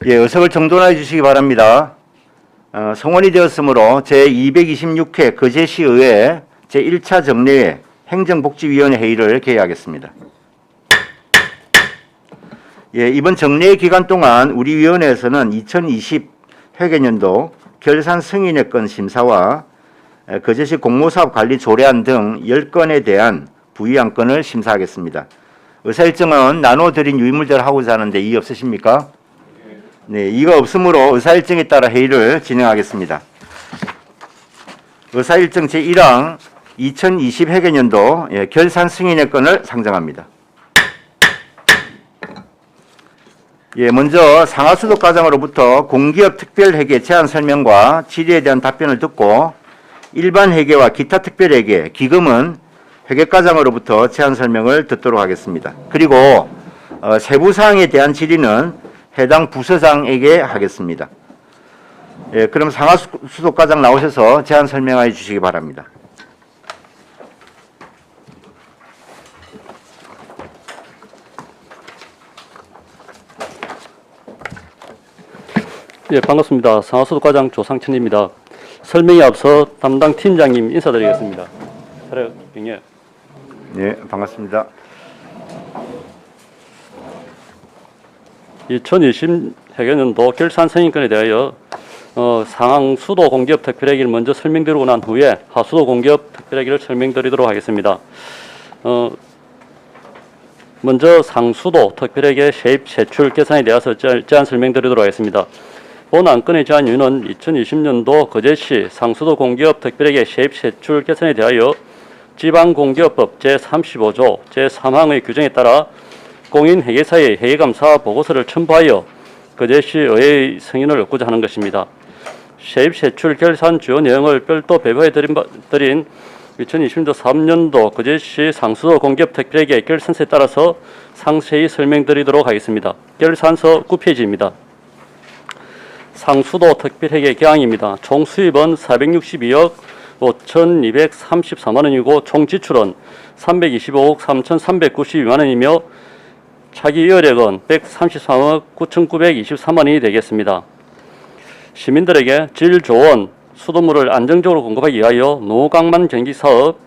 예, 의석을 정돈해 주시기 바랍니다. 성원이 되었으므로 제226회 거제시의회 제1차 정례회 행정복지위원회 회의를 개회하겠습니다. 예, 이번 정례 기간 동안 우리 위원회에서는 2020 회계년도 결산 승인의 건 심사와 거제시 공모사업 관리 조례안 등 10건에 대한 부의안건을 심사하겠습니다. 의사일정은 나눠드린 유의물대로 하고자 하는데 이의 없으십니까? 네, 이가 없으므로 의사일정에 따라 회의를 진행하겠습니다. 의사일정 제1항 2020 회계년도 결산 승인의 건을 상정합니다. 예, 먼저 상하수도과장으로부터 공기업 특별회계 제안 설명과 질의에 대한 답변을 듣고 일반 회계와 기타 특별회계, 기금은 회계과장으로부터 제안 설명을 듣도록 하겠습니다. 그리고 세부사항에 대한 질의는 해당 부서장에게 하겠습니다. 예, 그럼 상하수도과장 나오셔서 제안 설명해 주시기 바랍니다. 예, 반갑습니다. 상하수도과장 조상천입니다. 설명에 앞서 담당 팀장님 인사드리겠습니다. 차렷. 네, 반갑습니다. 2020 회계년도 결산 승인건에 대하여 상수도 공기업 특별회계를 먼저 설명드리고 난 후에 하수도 공기업 특별회계를 설명드리도록 하겠습니다. 먼저 상수도 특별회계 세입 세출 계산에 대해서 제안 설명드리도록 하겠습니다. 본 안건의 제안 이유는 2020년도 거제시 상수도 공기업 특별회계 세입 세출 계산에 대하여 지방공기업법 제35조 제3항의 규정에 따라 공인회계사의 회계감사 보고서를 첨부하여 거제시 의회의 승인을 얻고자 하는 것입니다. 세입 세출 결산 주요 내용을 별도 배부해 드린 2020년도 3년도 거제시 상수도 공기업 특별회계 결산서에 따라서 상세히 설명드리도록 하겠습니다. 결산서 9페이지입니다. 상수도 특별회계 계항입니다. 총 수입은 462억 5,234만 원이고 총 지출은 325억 3,392만 원이며 차기 여력은 133억 9,923만 원이 되겠습니다. 시민들에게 질 좋은 수돗물을 안정적으로 공급하기 위하여 노후강만 정비사업,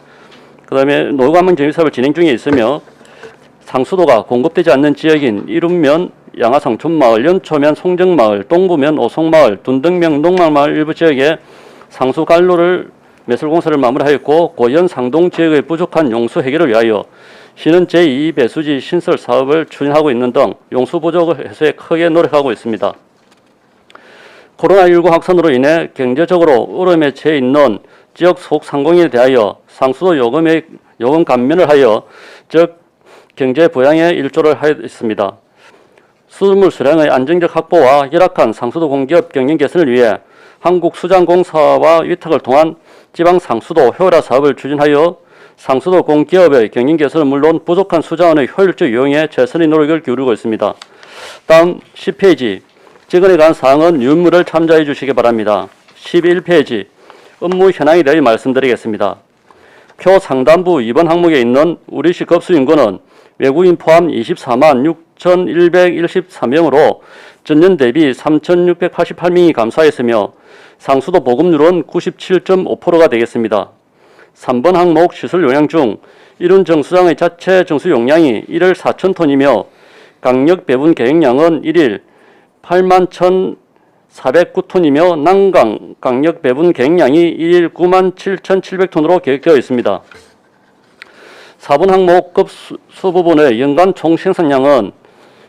노후강만 정비사업을 진행 중에 있으며 상수도가 공급되지 않는 지역인 이룸면, 양화상촌마을, 연초면, 송정마을, 동구면, 오송마을, 둔등면, 농락마을 일부 지역에 상수관로를 매설공사를 마무리하였고 고현 상동 지역의 부족한 용수 해결을 위하여 시는 제2배수지 신설 사업을 추진하고 있는 등 용수 부족 해소에 크게 노력하고 있습니다. 코로나19 확산으로 인해 경제적으로 어려움에 처해 있는 지역 소상공인에 대하여 상수도 요금 감면을 하여 즉 경제 부양에 일조를 하였습니다. 수돗물 수량의 안정적 확보와 열악한 상수도 공기업 경영 개선을 위해 한국수장공사와 위탁을 통한 지방 상수도 효율화 사업을 추진하여 상수도 공기업의 경영 개선은 물론 부족한 수자원의 효율적 이용에 최선의 노력을 기울이고 있습니다. 다음 10페이지 직원에 관한 사항은 유물을 참조해 주시기 바랍니다. 11페이지 업무 현황에 대해 말씀드리겠습니다. 표 상단부 2번 항목에 있는 우리시 급수 인구는 외국인 포함 24만 6,113명으로 전년 대비 3,688명이 감소하였으며 상수도 보급률은 97.5%가 되겠습니다. 3번 항목 시설 용량 중 이륜 정수장의 자체 정수 용량이 1일 4,000톤이며 강력 배분 계획량은 1일 81,409톤이며 난강 강력 배분 계획량이 1일 97,700톤으로 계획되어 있습니다. 4번 항목 급수 부분의 연간 총 생산량은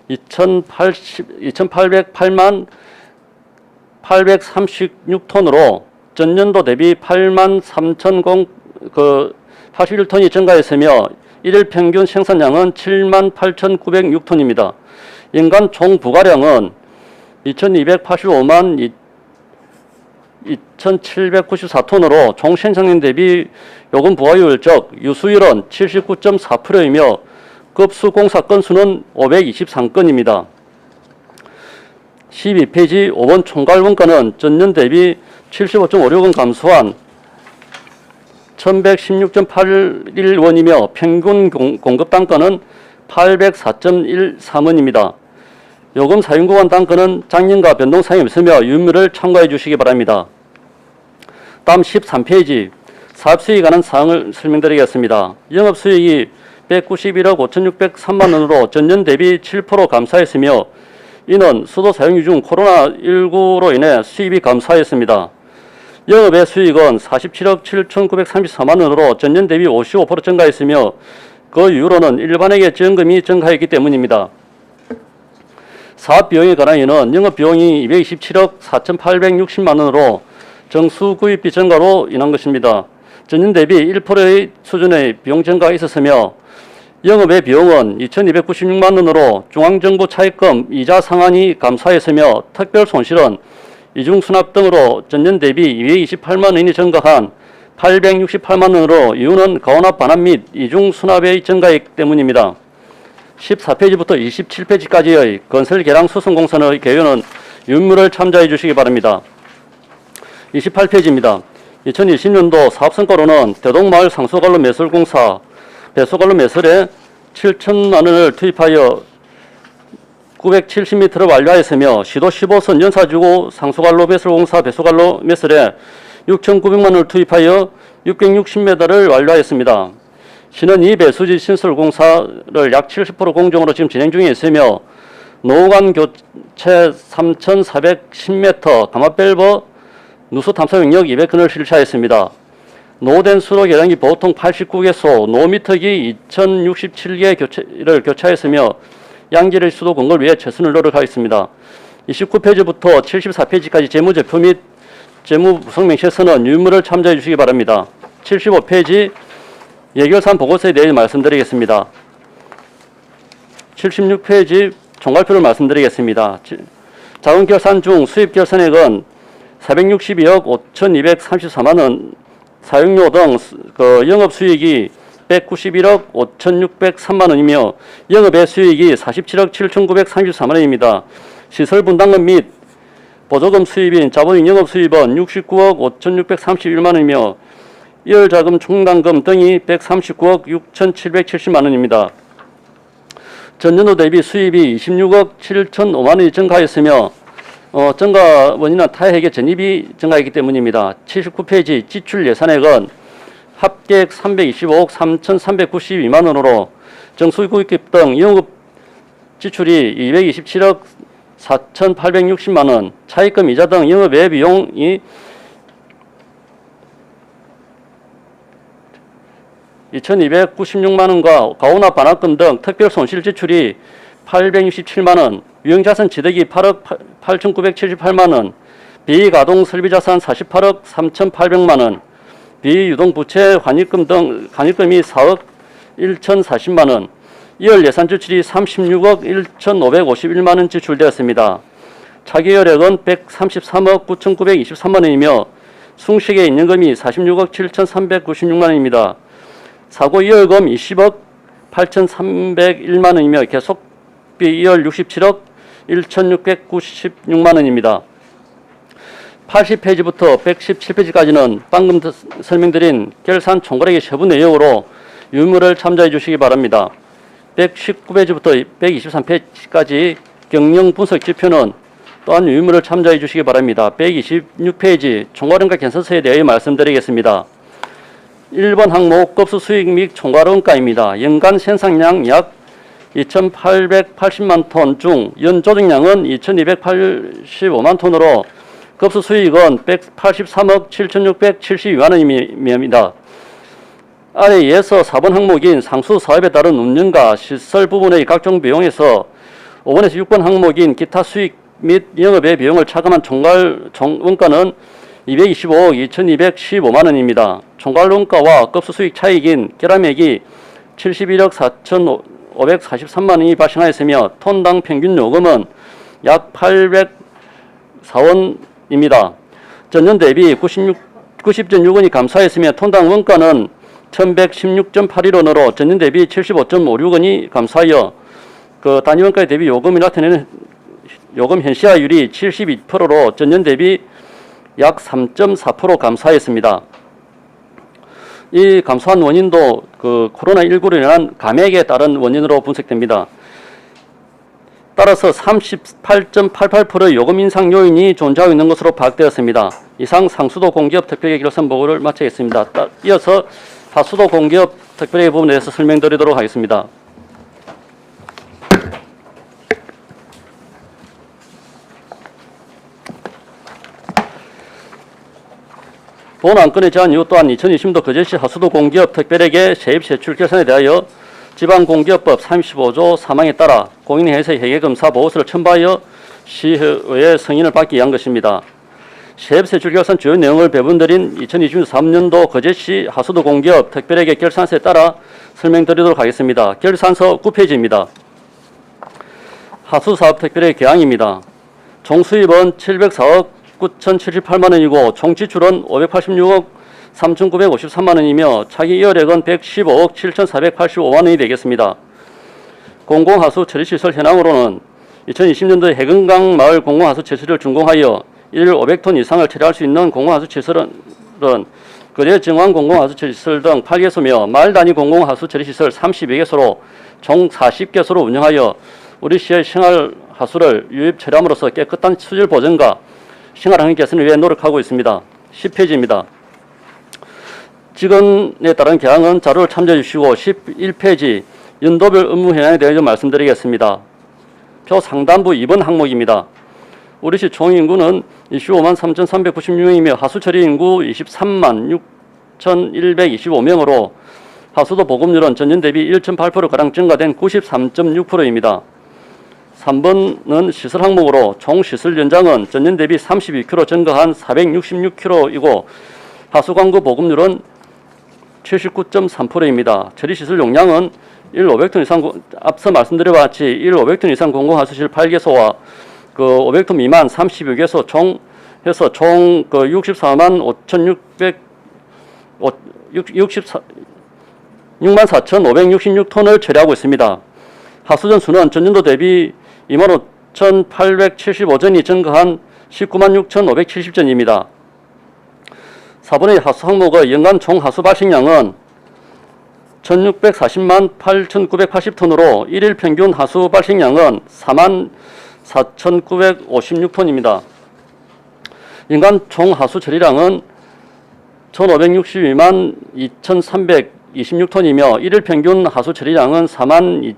2,808만 836톤으로 전년도 대비 8만 3,081톤이 증가했으며 1일 평균 생산량은 7만 8,906톤입니다. 연간 총 부가량은 2,285만 2,794톤으로 총 생산량 대비 요금 부하율 즉 유수율은 79.4%이며 급수 공사 건수는 523건입니다. 12페이지 5번 총괄 원가는 전년 대비 75.56원 감소한 1,116.81원이며 평균 공급 단가는 804.13원입니다. 요금 사용 구간 단가는 작년과 변동사항이 없으며 유무를 참고해 주시기 바랍니다. 다음 13페이지 사업수익에 관한 사항을 설명드리겠습니다. 영업수익이 191억 5,603만 원으로 전년 대비 7% 감소했으며 이는 수도 사용유 중 코로나19로 인해 수입이 감소하였습니다. 영업의 수익은 47억 7,934만 원으로 전년 대비 55% 증가했으며 그 이유로는 일반회계 지원금이 증가했기 때문입니다. 사업 비용에 관하여는 영업 비용이 227억 4,860만 원으로 정수구입비 증가로 인한 것입니다. 전년 대비 1%의 수준의 비용 증가가 있었으며 영업의 비용은 2,296만 원으로 중앙정부 차입금 이자 상환이 감소하였으며 특별 손실은 이중수납 등으로 전년 대비 228만 원이 증가한 868만 원으로 이유는 가원합 반환 및 이중수납의 증가이기 때문입니다. 14페이지부터 27페이지까지의 건설 개량 수송공사의 개요는 유무를 참조해 주시기 바랍니다. 28페이지입니다. 2020년도 사업성과로는 대동마을 상수관로 매설공사 배수관로 매설에 7천만 원을 투입하여 970m를 완료하였으며 시도 15선 연사주고 상수관로 매설공사 배수관로 매설에 6,900만 원을 투입하여 660m를 완료하였습니다. 시는 이 배수지 신설공사를 약 70% 공정으로 지금 진행 중에 있으며 노후관 교체 3,410m, 가마밸브 누수 탐사 용역 200건을 실시하였습니다. 노후된 수도 계량기 보통 89개소, 노미터기 2,067개를 교체하였으며 양질의 수도 공급을 위해 최선을 노력하겠습니다. 29페이지부터 74페이지까지 재무제표 및 재무구성명시에서는 유무를 참조해 주시기 바랍니다. 75페이지 예결산 보고서에 대해 말씀드리겠습니다. 76페이지 총괄표를 말씀드리겠습니다. 자원결산 중 수입결산액은 462억 5,234만 원, 사용료 등 영업수익이 191억 5,603만 원이며 영업의 수익이 47억 7,934만 원입니다. 시설분담금 및 보조금 수입인 자본인 영업수입은 69억 5,631만 원이며 이월자금 충당금 등이 139억 6,770만 원입니다. 전년도 대비 수입이 26억 7,005만 원이 증가하였으며 증가 원인은 타회계 전입이 증가했기 때문입니다. 79페이지 지출 예산액은 합계액 325억 3,392만 원으로 정수구입 등 영업 지출이 227억 4,860만 원, 차입금 이자 등 영업 외 비용이 2,296만 원과 가온화 반환금 등 특별 손실 지출이 867만 원, 유형자산 취득이 8억 8,978만 원, 비가동 설비자산 48억 3,800만 원, 비유동부채 환입금 등 환입금이 4억 1,040만 원, 이월 예산 지출이 36억 1,551만 원 지출되었습니다. 차기효력은 133억 9,923만 원이며 숭식에 있는 금이 46억 7,396만 원입니다. 사고 이월금 20억 8,301만 원이며 계속비 이월 67억 1,696만 원입니다. 80페이지부터 117페이지까지는 방금 설명드린 결산 총괄액의 세부 내역으로 유무를 참조해 주시기 바랍니다. 119페이지부터 123페이지까지 경영 분석 지표는 또한 유무를 참조해 주시기 바랍니다. 126페이지 총괄원가 견선서에 대해 말씀드리겠습니다. 1번 항목 급수 수익 및 총괄원가입니다. 연간 생산량 약 2,880만 톤 중 연조정량은 2,285만 톤으로 급수 수익은 183억 7,672만 원입니다. 아래에 이어서 4번 항목인 상수 사업에 따른 운영과 시설 부분의 각종 비용에서 5번에서 6번 항목인 기타 수익 및 영업의 비용을 차감한 총원가는 225억 2,215만 원입니다. 총괄원가와 급수 수익 차익인 결함액이 71억 4,543만 원이 발생하였으며 톤당 평균 요금은 약 804원입니다. 전년 대비 90.6원이 감소하였으며 톤당 원가는 1,116.81원으로 전년 대비 75.56원이 감소하여 단위 원가에 대비 요금이 나타내는 요금 현시화율이 72%로 전년 대비 약 3.4% 감소하였습니다. 이 감소한 원인도 코로나19로 인한 감액에 따른 원인으로 분석됩니다. 따라서 38.88%의 요금 인상 요인이 존재하고 있는 것으로 파악되었습니다. 이상 상수도 공기업 특별회계 결산 보고를 마치겠습니다. 이어서 하수도 공기업 특별회계 부분에 대해서 설명드리도록 하겠습니다. 본 안건의 제한 이후 또한 2020년도 거제시 하수도 공기업 특별회계 세입 세출 결산에 대하여 지방공기업법 35조 3항에 따라 공인회사 회계검사 보고서를 첨부하여 시의회 승인을 받기 위한 것입니다. 세입 세출 결산 주요 내용을 배분드린 2023년도 거제시 하수도 공기업 특별회계 결산서에 따라 설명드리도록 하겠습니다. 결산서 9페이지입니다. 하수사업 특별회계 계항입니다. 총 수입은 704억 9,078만 원이고 총 지출은 586억 3,953만 원이며 차기 이월액은 115억 7,485만 원이 되겠습니다. 공공하수 처리시설 현황으로는 2020년도에 해금강 마을 공공하수 시설을 준공하여 일 500톤 이상을 처리할 수 있는 공공하수 시설은 거제 정황 공공하수 처리시설 등 8개소며 마을 단위 공공하수 처리시설 32개소로 총 40개소로 운영하여 우리 시의 생활하수를 유입 처리함으로써 깨끗한 수질 보존과 생활환경 개선을 위해 노력하고 있습니다. 10페이지입니다. 직원에 따른 계항은 자료를 참조해 주시고 11페이지 연도별 업무 현황에 대해 좀 말씀드리겠습니다. 표 상단부 2번 항목입니다. 우리시 총 인구는 25만 3,396명이며 하수처리 인구 23만 6,125명으로 하수도 보급률은 전년 대비 1.8%가량 증가된 93.6%입니다. 3번은 시설 항목으로 총 시설 연장은 전년 대비 32km 증가한 466km이고 하수광구 보급률은 79.3%입니다. 처리시설 용량은 1,500톤 이상, 앞서 말씀드린 같이 1,500톤 이상 공공하수실 8개소와 500톤 미만 32개소 총 해서 총 64만 64,566톤을 처리하고 있습니다. 하수전 수는 전년도 대비 25,875전이 증가한 196만 6,570전입니다. 4번의 하수 항목의 연간 총 하수 발생량은 1,640만 8,980톤으로 1일 평균 하수 발생량은 4만 4,956톤입니다. 연간 총 하수 처리량은 1,562만 2,326톤이며 1일 평균 하수 처리량은 4만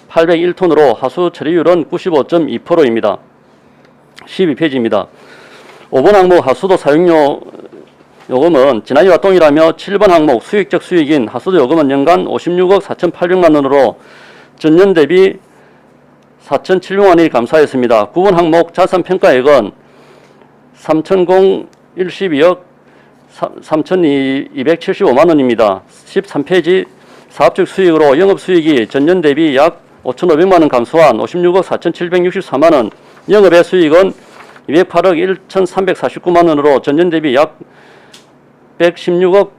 2,801톤으로 하수 처리율은 95.2%입니다. 12페이지입니다. 5번 항목 하수도 사용료 요금은 지난해와 동일하며 7번 항목 수익적 수익인 하수도 요금은 연간 56억 4,800만 원으로 전년 대비 4,700만 원이 감소하였습니다. 9번 항목 자산평가액은 3,012억 3,275만 원입니다. 13페이지 사업적 수익으로 영업수익이 전년 대비 약 5,500만 원 감소한 56억 4,764만 원, 영업의 수익은 208억 1,349만 원으로 전년 대비 약 116억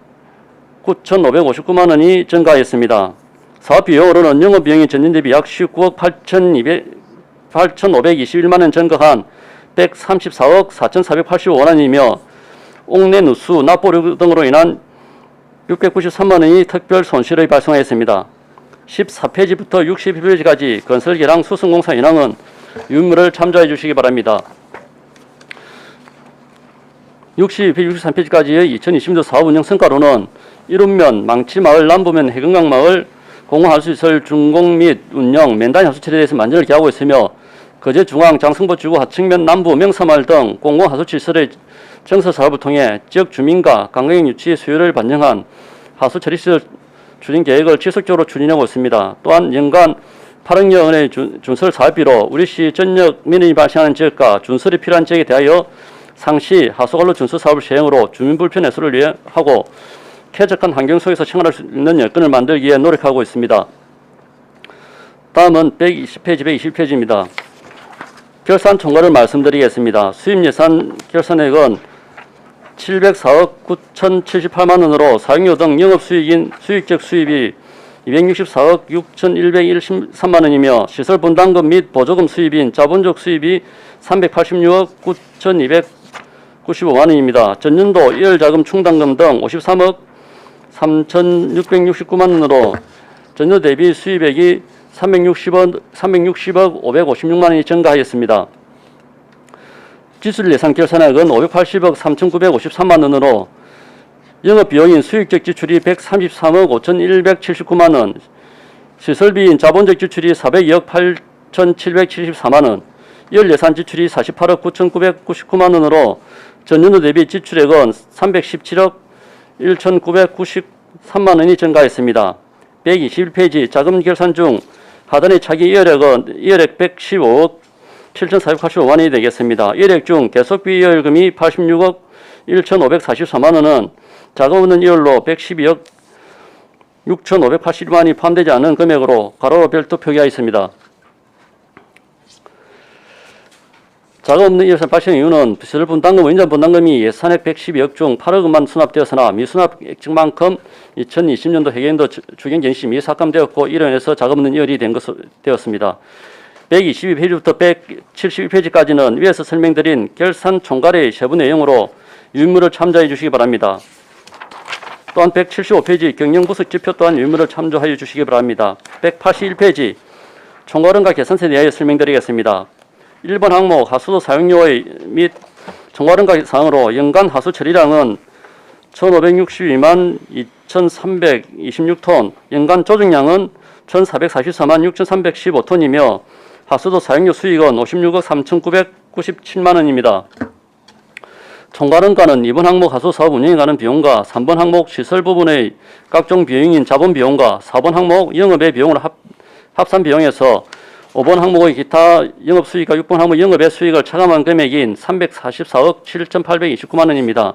9,559만 원이 증가하였습니다. 사업 비용으로는 영업 비용이 전년 대비 약 19억 8,521만 원 증가한 134억 4,485만 원이며 옥내 누수, 납보료 등으로 인한 693만 원이 특별 손실이 발생하였습니다. 14페이지부터 62페이지까지 건설 계량 수승공사 현황은 유물을 참조해 주시기 바랍니다. 62페이지, 63페이지까지의 2020년도 사업 운영 성과로는 1읍면, 망치마을, 남부면, 해금강마을 공공하수시설 준공 및 운영, 맨단위 하수처리에 대해서 만전을 기하고 있으며 거제 중앙, 장성보 주구, 하층면, 남부, 명사마을 등 공공하수시설의 정서 사업을 통해 지역 주민과 관광객 유치 수요를 반영한 하수처리시설 추진 계획을 지속적으로 추진하고 있습니다. 또한 연간 8억여 원의 준설 사업비로 우리시 전역 민원이 발생하는 지역과 준설이 필요한 지역에 대하여 상시 하수관로 준설 사업을 시행으로 주민 불편 해소를 위해 하고 쾌적한 환경 속에서 생활할 수 있는 여건을 만들기 위해 노력하고 있습니다. 다음은 120페이지, 120페이지입니다. 결산 총괄을 말씀드리겠습니다. 수입 예산 결산액은 704억 9,078만 원으로 사용료 등 영업수익인 수익적 수입이 264억 6,113만 원이며 시설 분담금 및 보조금 수입인 자본적 수입이 386억 9,295만 원입니다. 전년도 이월자금 충당금 등 53억 3,669만 원으로 전년 대비 수입액이 360억 556만 원이 증가하였습니다. 지출 예산 결산액은 580억 3,953만 원으로 영업비용인 수익적 지출이 133억 5,179만 원, 시설비인 자본적 지출이 402억 8,774만 원, 열예산 지출이 48억 9,999만 원으로 전년도 대비 지출액은 317억 1,993만 원이 증가했습니다. 121페이지 자금 결산 중 하단의 차기 이혈액 115억 7,485만 원이 되겠습니다. 이혈액 중 계속비 이혈금이 86억 1,544만 원은 자금 없는 이율로 112억 6,581만 원이 포함되지 않은 금액으로 가로로 별도 표기하였습니다. 자금 없는 이율 발생 이유는 시설 분담금, 인전 분담금이 예산액 112억 중 8억 원만 수납되었으나 미수납 액정만큼 2020년도 회계연도 주경 전시 미삭감되었고 이로 인해서 자금 없는 이율이 되었습니다. 122페이지부터 171페이지까지는 위에서 설명드린 결산 총괄의 세부 내용으로 유인물을 참조해 주시기 바랍니다. 또한 175페이지 경영부석 지표 또한 유인물을 참조하여 주시기 바랍니다. 181페이지 총괄원가 계산서에 대하여 설명드리겠습니다. 1번 항목 하수도 사용료의 및 총괄원가 사항으로 연간 하수 처리량은 1,562만 2,326톤, 연간 조정량은 1,444만 6,315톤이며 하수도 사용료 수익은 56억 3,997만 원입니다. 총괄원가는 2번 항목 하수 사업 운영에 가는 비용과 3번 항목 시설 부분의 각종 비용인 자본 비용과 4번 항목 영업의 비용을 합산 비용에서 5번 항목의 기타 영업 수익과 6번 항목 영업의 수익을 차감한 금액인 344억 7,829만 원입니다.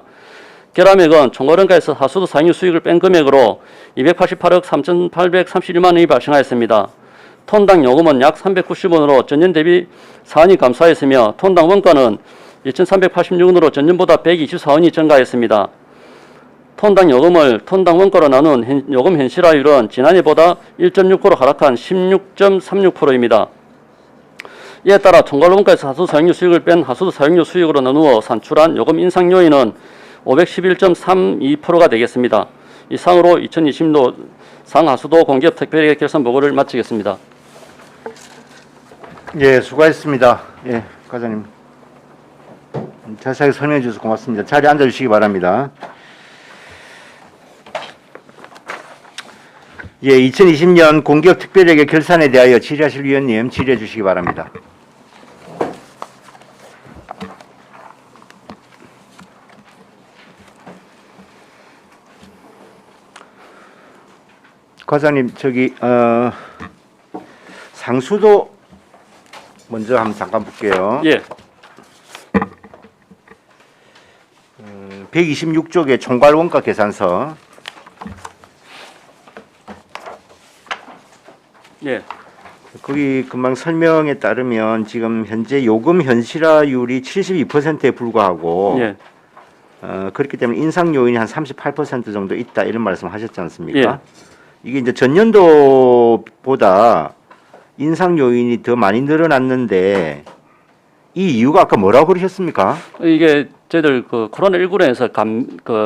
결함액은 총괄원가에서 하수도 사용료 수익을 뺀 금액으로 288억 3,831만 원이 발생하였습니다. 톤당 요금은 약 390원으로 전년 대비 4원이 감소하였으며 톤당 원가는 2,386원으로 전년보다 124원이 증가했습니다. 톤당 요금을 톤당 원가로 나눈 요금 현실화율은 지난해보다 1.6% 하락한 16.36%입니다. 이에 따라 총괄원가에서 하수도 사용료 수익을 뺀 하수도 사용료 수익으로 나누어 산출한 요금 인상 요인은 511.32%가 되겠습니다. 이상으로 2020년 상하수도 공기업 특별회계 결산 보고를 마치겠습니다. 예, 수고하셨습니다. 예, 과장님. 자세하게 설명해 주셔서 고맙습니다. 자리에 앉아 주시기 바랍니다. 예, 2020년 공기업 특별회계 결산에 대하여 질의하실 위원님 질의해 주시기 바랍니다. 과장님, 상수도 먼저 한번 잠깐 볼게요. 예. 126쪽의 총괄원가 계산서. 예. 거기 금방 설명에 따르면 지금 현재 요금 현실화율이 72%에 불과하고 예. 그렇기 때문에 인상 요인이 한 38% 정도 있다 이런 말씀 하셨지 않습니까? 예. 이게 이제 전년도보다 인상 요인이 더 많이 늘어났는데 이 이유가 아까 뭐라고 그러셨습니까? 이게 저희들 그 코로나19로 인해서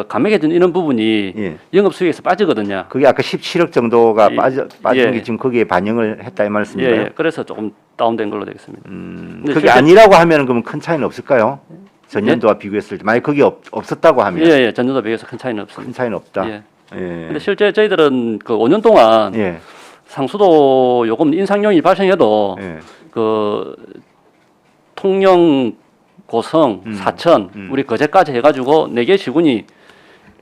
감액해준 이런 부분이 예. 영업 수익에서 빠지거든요. 그게 아까 17억 정도가 예. 빠진 예. 게 지금 거기에 반영을 했다 이 예, 말씀인가요? 예. 그래서 조금 다운된 걸로 되겠습니다. 근데 그게 실제- 아니라고 하면 그러면 큰 차이는 없을까요? 전년도와 비교했을 때 만약 그게 없었다고 하면 예, 예. 전년도 비해서 큰 차이는 없습니다. 큰 차이는 없다. 예. 예. 근데 실제 저희들은 그 5년 동안 예. 상수도 요금 인상 요인이 발생해도 예. 그 통영, 고성, 사천, 우리 거제까지 해가지고 4개 시군이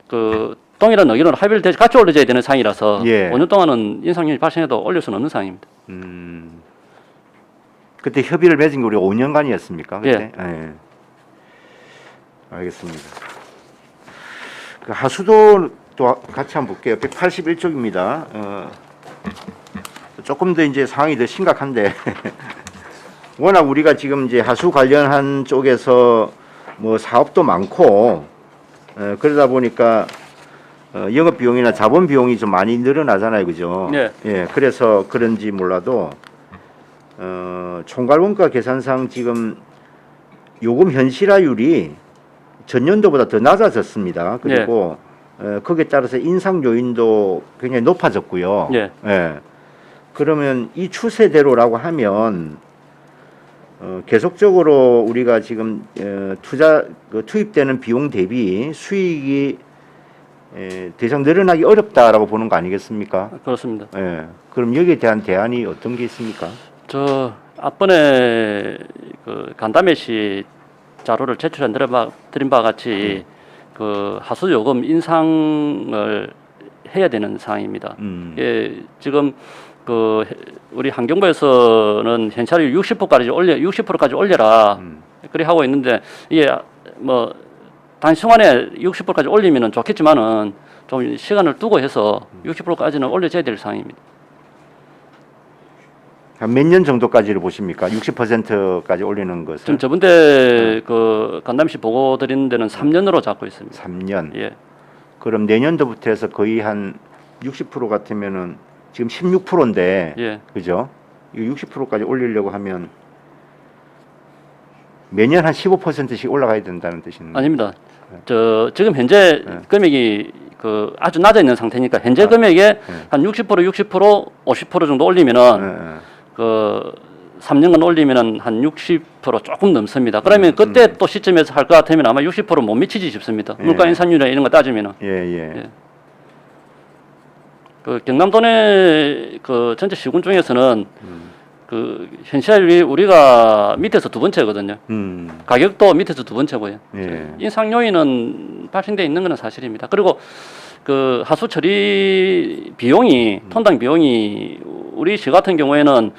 그 동일한 의견으로 합의를 돼서 같이 올려줘야 되는 상이라서 예. 5년 동안은 인상률이 발생해도 올릴 수는 없는 상입니다. 그때 협의를 맺은 게 우리가 5년간이었습니까? 그때? 예. 알겠습니다. 그 하수도도 같이 한번 볼게요. 181쪽입니다. 조금 더 이제 상황이 더 심각한데 워낙 우리가 지금 이제 하수 관련한 쪽에서 뭐 사업도 많고 그러다 보니까 영업 비용이나 자본 비용이 좀 많이 늘어나잖아요, 그죠? 네. 예, 그래서 그런지 몰라도 총괄 원가 계산상 지금 요금 현실화율이 전년도보다 더 낮아졌습니다. 그리고 거기에 따라서 인상 요인도 굉장히 높아졌고요. 예. 예. 그러면 이 추세대로라고 하면 계속적으로 우리가 지금 투입되는 비용 대비 수익이 더 이상 늘어나기 어렵다라고 보는 거 아니겠습니까? 그렇습니다. 예. 그럼 여기에 대한 대안이 어떤 게 있습니까? 저 앞번에 그 간담회 시 자료를 제출해 드린 바와 같이 그 하수 요금 인상을 해야 되는 사항입니다. 예, 지금 그 우리 환경부에서는 현찰을 60%까지 올려라 그리 하고 있는데 이게 뭐 단시간에 60%까지 올리면은 좋겠지만은 좀 시간을 두고 해서 60%까지는 올려줘야 될 상황입니다. 한 몇 년 정도까지를 보십니까? 60%까지 올리는 것을 지금 저번에 그 간담시 보고 드리는 데는 3년으로 잡고 있습니다. 3년. 예, 그럼 내년도부터 해서 거의 한 60% 같으면은 지금 16%인데 예. 그죠? 이 60%까지 올리려고 하면 매년 한 15%씩 올라가야 된다는 뜻입니다. 아닙니다. 저 지금 현재 네. 금액이 그 아주 낮아 있는 상태니까 현재 금액에 한 60%, 50% 정도 올리면은 그 3년간 올리면은 한 60% 조금 넘습니다. 그러면 그때 또 시점에서 할 것 같으면 아마 60%못 미치지 싶습니다. 물가 인상률이나 이런 거 따지면은. 예. 그 경남도 내 그 전체 시군 중에서는 그 현실이 우리가 밑에서 두 번째거든요. 가격도 밑에서 두 번째고요. 예. 인상 요인은 발생돼 있는 것은 사실입니다. 그리고 그 하수 처리 비용이 톤당 비용이 우리 시 같은 경우에는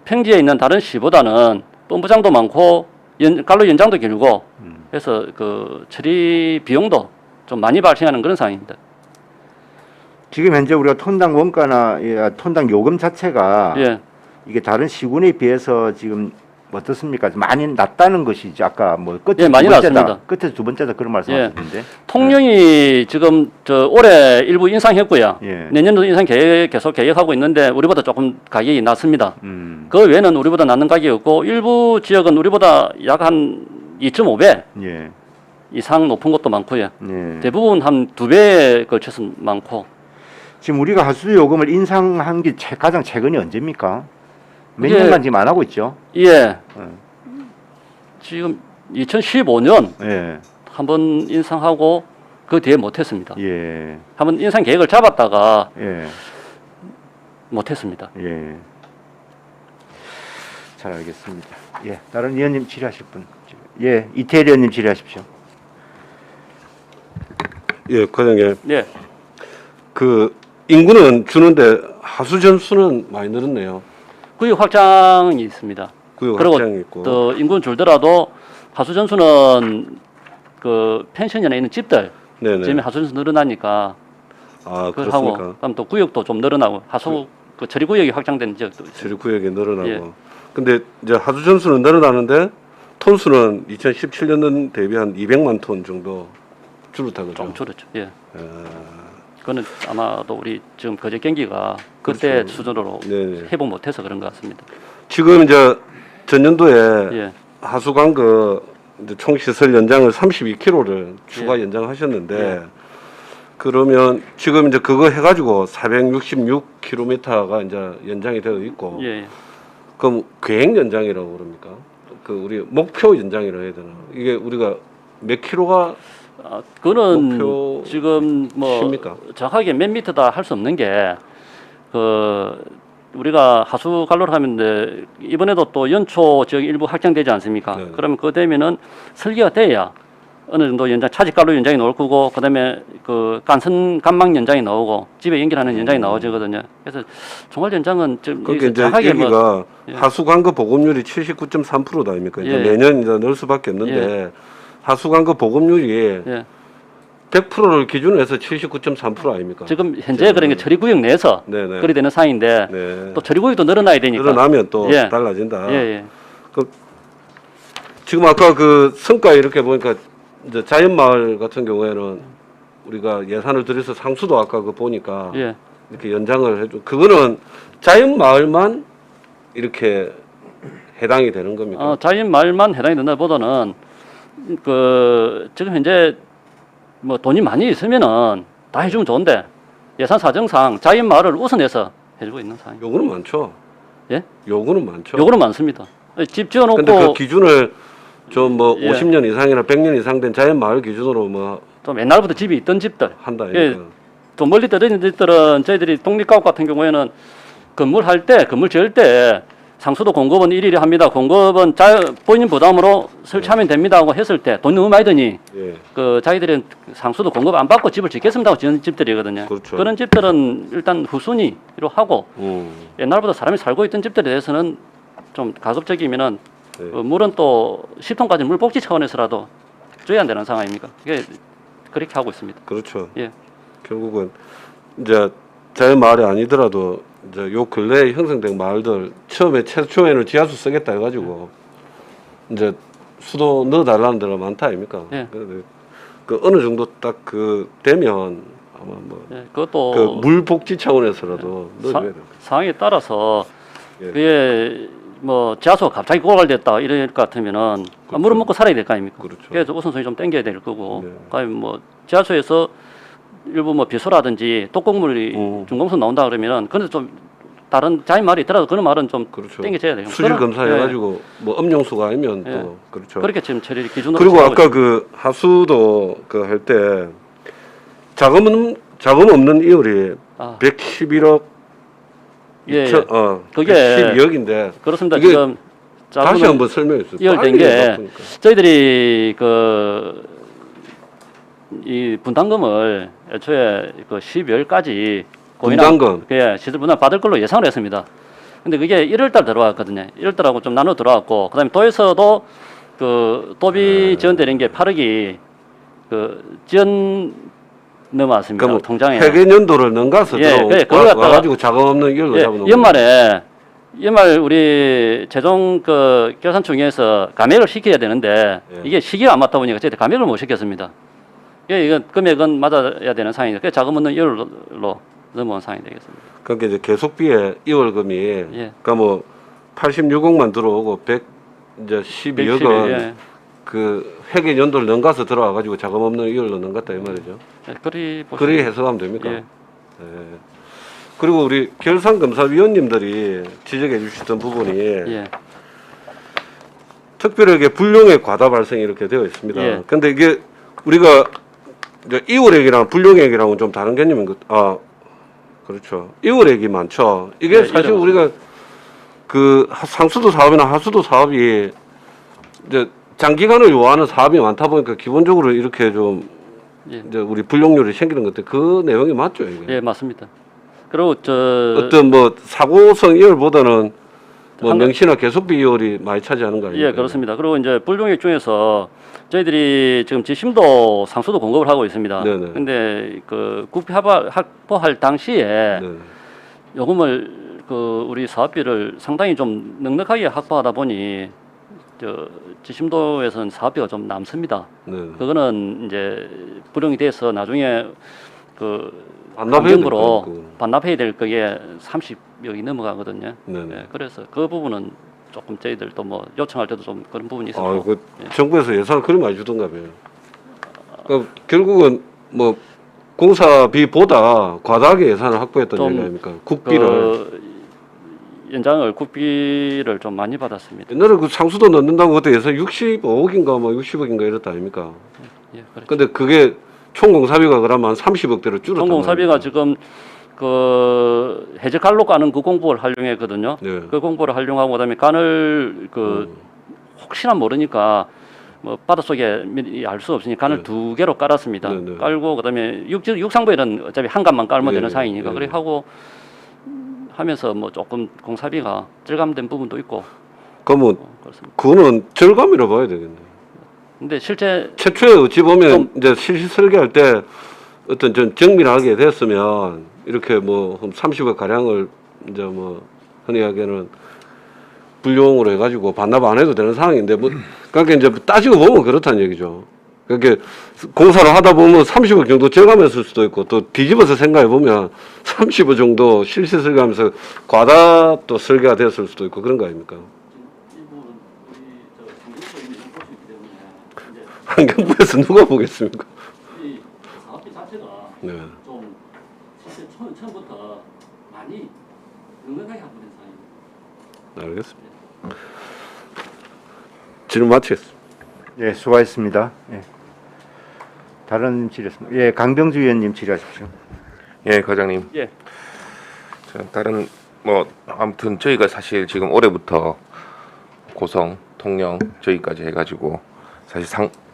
평지에 있는 다른 시보다는 펌프장도 많고 갈로 연장도 길고 그래서 그 처리 비용도 좀 많이 발생하는 그런 상황입니다. 지금 현재 우리가 톤당 원가나 톤당 요금 자체가 예. 이게 다른 시군에 비해서 지금 어떻습니까? 많이 낮다는 것이죠. 아까 뭐 끝에 예, 많이 낮습니다. 끝에 두 번째다 그런 말씀하셨는데. 통영이 지금 저 올해 일부 인상했고요. 예. 내년도 인상 계속 계획하고 있는데 우리보다 조금 가격이 낮습니다. 그 외에는 우리보다 낮는 가격이었고 일부 지역은 우리보다 약 한 2.5배 예. 이상 높은 것도 많고요. 예. 대부분 한 2배에 걸쳐서 많고. 지금 우리가 하수 요금을 인상한 게 가장 최근이 언제입니까? 몇 이게- 년간 지금 안 하고 있죠. 예. 지금 2015년 예. 한번 인상하고 그 뒤에 못했습니다. 예. 한번 인상 계획을 잡았다가 예. 못했습니다. 예. 잘 알겠습니다. 예. 다른 의원님 질의하실 분. 예. 이태일 의원님 질의하십시오. 예, 과장님. 네. 그 인구는 주는데 하수 전수는 많이 늘었네요. 구역 확장이 있습니다. 구역 그리고 확장이 있고. 또 인구는 줄더라도 하수 전수는 그 펜션에 있는 집들 네네. 지금 하수 전수 늘어나니까 아, 그걸 하고 그렇습니까? 그다음 또 구역도 좀 늘어나고 하수 그 처리 구역이 확장된 지역도 있습니다. 처리 구역이 늘어나고. 예. 근데 이제 하수 전수는 늘어나는데 톤수는 2017년 대비 한 200만 톤 정도 줄었다고요. 좀 줄었죠. 예. 그거는 아마도 우리 지금 거제 경기가 그때 그렇죠. 수준으로 네네. 회복 못해서 그런 것 같습니다. 지금 이제 전년도에 예. 하수관 이제 총 시설 연장을 32km를 추가 연장하셨는데 예. 그러면 지금 이제 그거 해가지고 466km가 이제 연장이 되어 있고 예. 그럼 계획 연장이라고 그럽니까? 그 우리 목표 연장이라고 해야 되나? 이게 우리가 몇 킬로가 아, 그거는 목표 지금 뭐 십니까? 정확하게 몇 미터다 할 수 없는 게 그 우리가 하수 갈로를 하는데 이번에도 또 연초 지역 일부 확장되지 않습니까? 네. 그러면 그 되면은 설계가 돼야 어느 정도 연장 차직 갈로 연장이 나올 거고 그다음에 그 간선 간망 연장이 나오고 집에 연결하는 연장이 나오거든요. 그래서 종합 연장은 좀 그게 이제 정확하게 여기가 예. 하수관거 보급률이 79.3%다 아닙니까? 이제 예. 매년 이제 늘 수밖에 없는데 하수관거 보급률이 예. 100%를 기준으로 해서 79.3% 아닙니까? 지금 현재 그런 게 처리구역 내에서 네네. 그리 되는 상황인데 네. 또 처리구역도 늘어나야 되니까. 늘어나면 또 예. 달라진다. 예, 예. 지금 아까 그 성과 이렇게 보니까 이제 자연마을 같은 경우에는 우리가 예산을 들여서 상수도 아까 그 보니까 예. 이렇게 연장을 해줘. 그거는 자연마을만 이렇게 해당이 되는 겁니까? 자연 말만 해당이 된다 보다는 그 지금 현재 뭐 돈이 많이 있으면은 다 해주면 좋은데 예산 사정상 자연 마을을 우선해서 해주고 있는 상황입니다. 요구는 많죠. 예? 요구는 많죠. 요거는 많습니다. 집 지어놓고 근데 그 기준을 좀 뭐 예. 50년 이상이나 100년 이상 된 자연 마을 기준으로 뭐 좀 옛날부터 집이 있던 집들, 한다 예, 이니까. 좀 멀리 떨어진 집들은 저희들이 독립가옥 같은 경우에는 건물 할 때, 건물 지을 때 상수도 공급은 일일이 합니다. 공급은 본인 부담으로 설치하면 됩니다 하고 했을 때 돈 너무 많이 드니 예. 그 자기들은 상수도 공급 안 받고 집을 짓겠습니다 하고 지은 집들이거든요. 그렇죠. 그런 집들은 일단 후순위로 하고 옛날부터 사람이 살고 있던 집들에 대해서는 좀 가급적이면은 네. 물은 또 10톤까지 물 복지 차원에서라도 줘야 안 되는 상황입니까? 그게 그렇게 하고 있습니다. 그렇죠. 예. 결국은 이제 자연 마을이 아니더라도 이제 요 근래에 형성된 마을들 처음에 최초에는 지하수 쓰겠다 해가지고 이제 수도 넣어달라는 데가 많다 아닙니까? 예. 근데 그 어느 정도 딱 그 되면 아마 뭐 예, 그것도 그 물 복지 차원에서라도 넣어줘야 돼요. 상황에 따라서 예. 그게 뭐 지하수가 갑자기 고갈됐다 이럴 것 같으면은 그렇죠. 물을 먹고 살아야 될 거 아닙니까? 그렇죠. 그래서 우선순위 좀 땡겨야 될 거고, 네. 그다음에 뭐 지하수에서 일부 뭐 비소라든지 독극물이 중공수 나온다 그러면은 그런데 좀 다른 자연 말이 있더라도 그런 말은 좀 그렇죠. 땡겨져야 돼요. 수질 검사해가지고 뭐 음용수가 아니면 예. 또 그렇죠. 그렇게 지금 처리 기준으로 그리고 정하고 아까 그 하수도 그 할 때 자금 없는 이율이 아. 111억 예, 2천 그게 112억인데 그렇습니다. 이게 지금 다시 자금은 한번 설명해 주세요. 이월된 빨리 게 바쁘니까. 저희들이 이 분담금을 애초에 그 12월까지 분담금? 예, 시설 분담 받을 걸로 예상을 했습니다. 근데 그게 1월달 들어왔거든요. 1월달하고 좀 나눠 들어왔고, 그다음에 도에서도 그 도비 지원되는 게 8억이 그 지원 넘어왔습니다. 그러니까 뭐 통장에. 회계연도를 넘가서 예, 그래, 그걸 갖다가- 와가지고 자금 없는 이율로 예, 잡아놓은 연말 우리 최종 그 결산청에서 감액을 시켜야 되는데 예. 이게 시기가 안 맞다 보니까 저희들 감액을 못 시켰습니다. 예, 이건 금액은 맞아야 되는 상황이니까 그래서 자금 없는 이율로 넘어온 상황이 되겠습니다. 그러니까 이제 계속비에 이월금이 예. 그러니까 뭐 86억만 들어오고 100 이제 12억은 예. 그 회계 연도를 넘가서 들어와가지고 자금 없는 이율로 넘갔다 이 말이죠. 예, 그리 그리 해석하면 됩니까? 예. 예. 그리고 우리 결산검사위원님들이 지적해 주셨던 부분이 예. 특별하게 불용액 과다 발생이 이렇게 되어 있습니다. 예. 근데 이게 우리가 이제 이월액이랑 불용액이랑은 좀 다른 개념인 것. 아, 그렇죠. 이월액이 많죠. 이게 네, 사실 이월액 우리가 그 상수도 사업이나 하수도 사업이 이제 장기간을 요하는 사업이 많다 보니까 기본적으로 이렇게 좀 예. 이제 우리 불용률이 생기는 것들 그 내용이 맞죠, 이게. 예, 맞습니다. 그리고 어떤 뭐 사고성 이율보다는 뭐 한- 명시나 계속비 이율이 많이 차지하는 거 아닙니까? 예, 그렇습니다. 그리고 이제 불용액 중에서 저희들이 지금 지심도 상수도 공급을 하고 있습니다. 네네. 근데 그 국비 확보할 당시에 네. 요금을 그 우리 사업비를 상당히 좀 넉넉하게 확보하다 보니 저 지심도에서는 사업비가 좀 남습니다. 네. 그거는 이제 불용이 돼서 나중에 그 반납해야 환경부로 될 거고. 반납해야 될 그게 30여기 넘어가거든요. 네네. 예, 그래서 그 부분은 조금 저희들도 뭐 요청할 때도 좀 그런 부분이 있어서 아, 그 예. 정부에서 예산을 그리 많이 주던가 봐요. 그러니까 결국은 뭐 공사비보다 과다하게 예산을 확보했던 좀 얘기 아닙니까? 국비를. 그 연장을 국비를 좀 많이 받았습니다. 옛날에 그 상수도 넣는다고 그때 예산 65억인가 뭐 60억인가 이랬다 아닙니까? 예, 그렇죠. 근데 그게 총 공사비가 그러면 한 30억대로 줄었단 전공사비가 말입니까? 지금 그 해적갈로 가는 그 공부를 활용했거든요. 네. 그 공부를 활용하고 그다음에 간을 그 혹시나 모르니까 뭐 바닷속에 알 수 없으니까 간을 네. 2개로 깔았습니다. 네, 네. 깔고 그다음에 육상부에는 어차피 한 간만 깔면 네, 되는 상황이니까 네. 그래 하고 하면서 뭐 조금 공사비가 절감된 부분도 있고 그러면 그렇습니다. 그거는 절감이라 봐야 되겠네. 근데 실제 최초에 어찌 보면 이제 실시 설계할 때 어떤 좀 정밀하게 됐으면 이렇게 뭐 30억 가량을 이제 뭐 흔히 하기에는 불용으로 해가지고 반납 안 해도 되는 상황인데 뭐 그러니까 이제 따지고 보면 그렇다는 얘기죠. 그렇게 공사를 하다 보면 30억 정도 절감했을 수도 있고 또 뒤집어서 생각해 보면 30억 정도 실시 설계하면서 과다 또 설계가 됐을 수도 있고 그런 거 아닙니까? 환경부에서 누가 보겠습니까? 이 사업비 자체가 네. 좀 사실 처음부터 많이 은근하게 한분의 사항입니다. 알겠습니다. 질문 마치겠습니다. 예, 수고하셨습니다. 예. 다른 질의였습니다. 예, 강병주 의원님 질의하십시오. 예, 과장님. 예. 자, 다른 뭐 아무튼 저희가 사실 지금 올해부터 고성, 통영 저희까지 해가지고 사실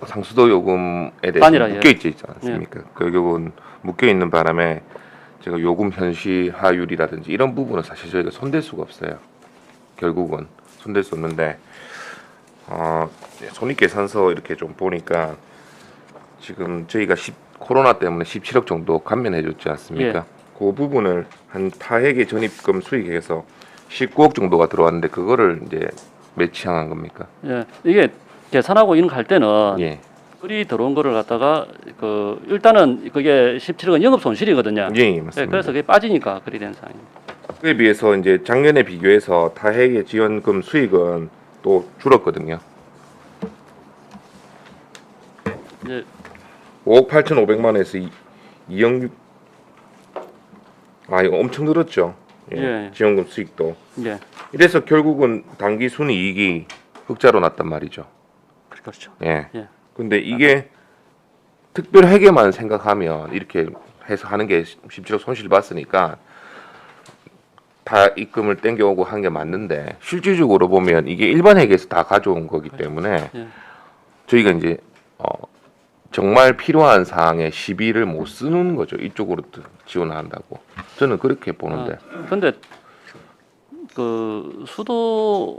상수도 요금에 대해서 단일화, 예. 묶여 있지 않습니까? 결국은 묶여 있는 바람에 제가 요금 현실화율이라든지 이런 부분은 사실 저희가 손댈 수가 없어요. 결국은 손댈 수 없는데 손익계산서 이렇게 좀 보니까 지금 저희가 코로나 때문에 17억 정도 감면해줬지 않습니까? 그 부분을 한 타액의 전입금 수익에서 19억 정도가 들어왔는데 그거를 이제 매치한 겁니까? 예. 이게 계산하고 이런 거 할 때는 예, 그리 들어온 거를 갖다가 그 일단은 그게 17억은 영업 손실이거든요. 예, 예, 맞습니다. 그래서 그게 빠지니까 그리 된 상황입니다. 그에 비해서 이제 작년에 비교해서 타액의 지원금 수익은 또 줄었거든요. 이제 5억 8,500만 원에서 2억 6. 이거 엄청 늘었죠. 예. 지원금 수익도. 예. 이래서 결국은 단기 순이익이 흑자로 났단 말이죠. 그렇죠. 예. 예. 근데 이게 특별 회계만 생각하면 이렇게 해서 하는 게 17억 손실 봤으니까 다 입금을 땡겨오고 한 게 맞는데 실질적으로 보면 이게 일반 회계에서 다 가져온 거기 때문에 예. 저희가 이제 정말 필요한 사항에 시비를 못 쓰는 거죠. 이쪽으로 지원한다고. 저는 그렇게 보는데. 근데 그 수도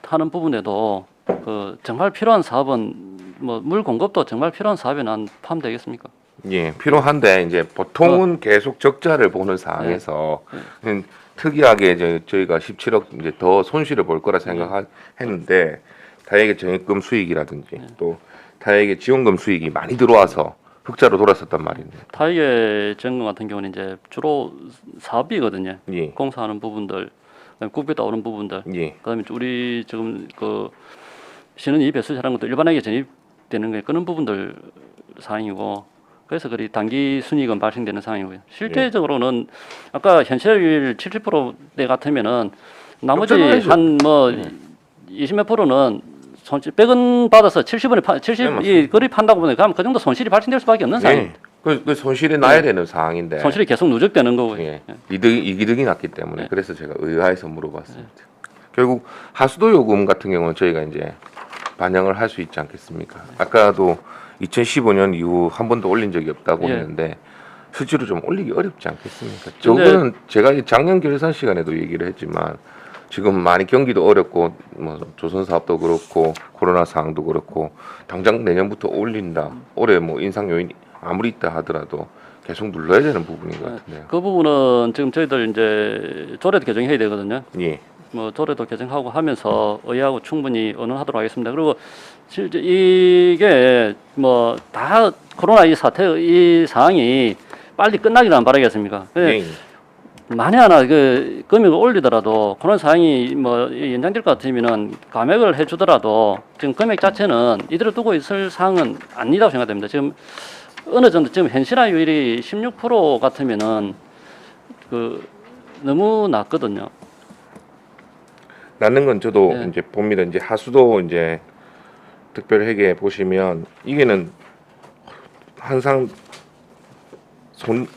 하는 부분에도 그 정말 필요한 사업은 뭐 물 공급도 정말 필요한 사업에 난 포함되겠습니까? 예, 필요한데 이제 보통은 계속 적자를 보는 상황에서 특이하게 이제 저희가 17억 이제 더 손실을 볼 거라 생각했는데 타액의 전입금 수익이라든지 또 타액의 지원금 수익이 많이 들어와서 흑자로 돌았었단 말인데. 타이의 전공 같은 경우는 이제 주로 사업비거든요. 예, 공사하는 부분들, 그다음에 국비에 오는 부분들, 예, 그다음에 우리 지금 그 신은이 배수하는 것도 일반에게 전입되는 게 그런 부분들 사항이고, 그래서 그리 단기 순이익은 발생되는 상황이고요. 실제적으로는 아까 현실률 70%대 같으면은 나머지 역전해야죠. 한 뭐 20몇 프로는 손실 100원 받아서 70원에 70 맞습니다. 이 거리 판다고 보면 그럼 그 정도 손실이 발생될 수밖에 없는 예. 상황입니다. 그 손실이 나야 되는 상황인데. 손실이 계속 누적되는 거고요. 예, 이득이 났기 때문에 네. 그래서 제가 의아해서 물어봤습니다. 결국 하수도 요금 같은 경우는 저희가 이제 반영을 할 수 있지 않겠습니까? 아까도 2015년 이후 한 번도 올린 적이 없다고 예. 했는데 실제로 좀 올리기 어렵지 않겠습니까? 저거는 제가 작년 결산 시간에도 얘기를 했지만 지금 많이 경기도 어렵고 뭐 조선 사업도 그렇고 코로나 상황도 그렇고 당장 내년부터 올린다. 올해 뭐 인상 요인이 아무리 있다 하더라도 계속 눌러야 되는 부분인 것 같은데요. 그 부분은 지금 저희들 이제 조례도 개정해야 되거든요. 예, 뭐 조례도 개정하고 하면서 의하고 충분히 언론하도록 하겠습니다. 그리고 실제 이게 뭐 다 코로나 이 사태 이 상황이 빨리 끝나기를 바라겠습니까? 예, 만에 하나 그 금액을 올리더라도 그런 상황이 뭐 연장될 것 같으면은 감액을 해주더라도 지금 금액 자체는 이대로 두고 있을 사항은 아니라고 생각됩니다. 지금 어느 정도 지금 현실화율이 16% 같으면은 그 너무 낮거든요. 낳는 건 저도 예. 이제 봅니다. 이제 하수도 이제 특별 회계 보시면 이게는 항상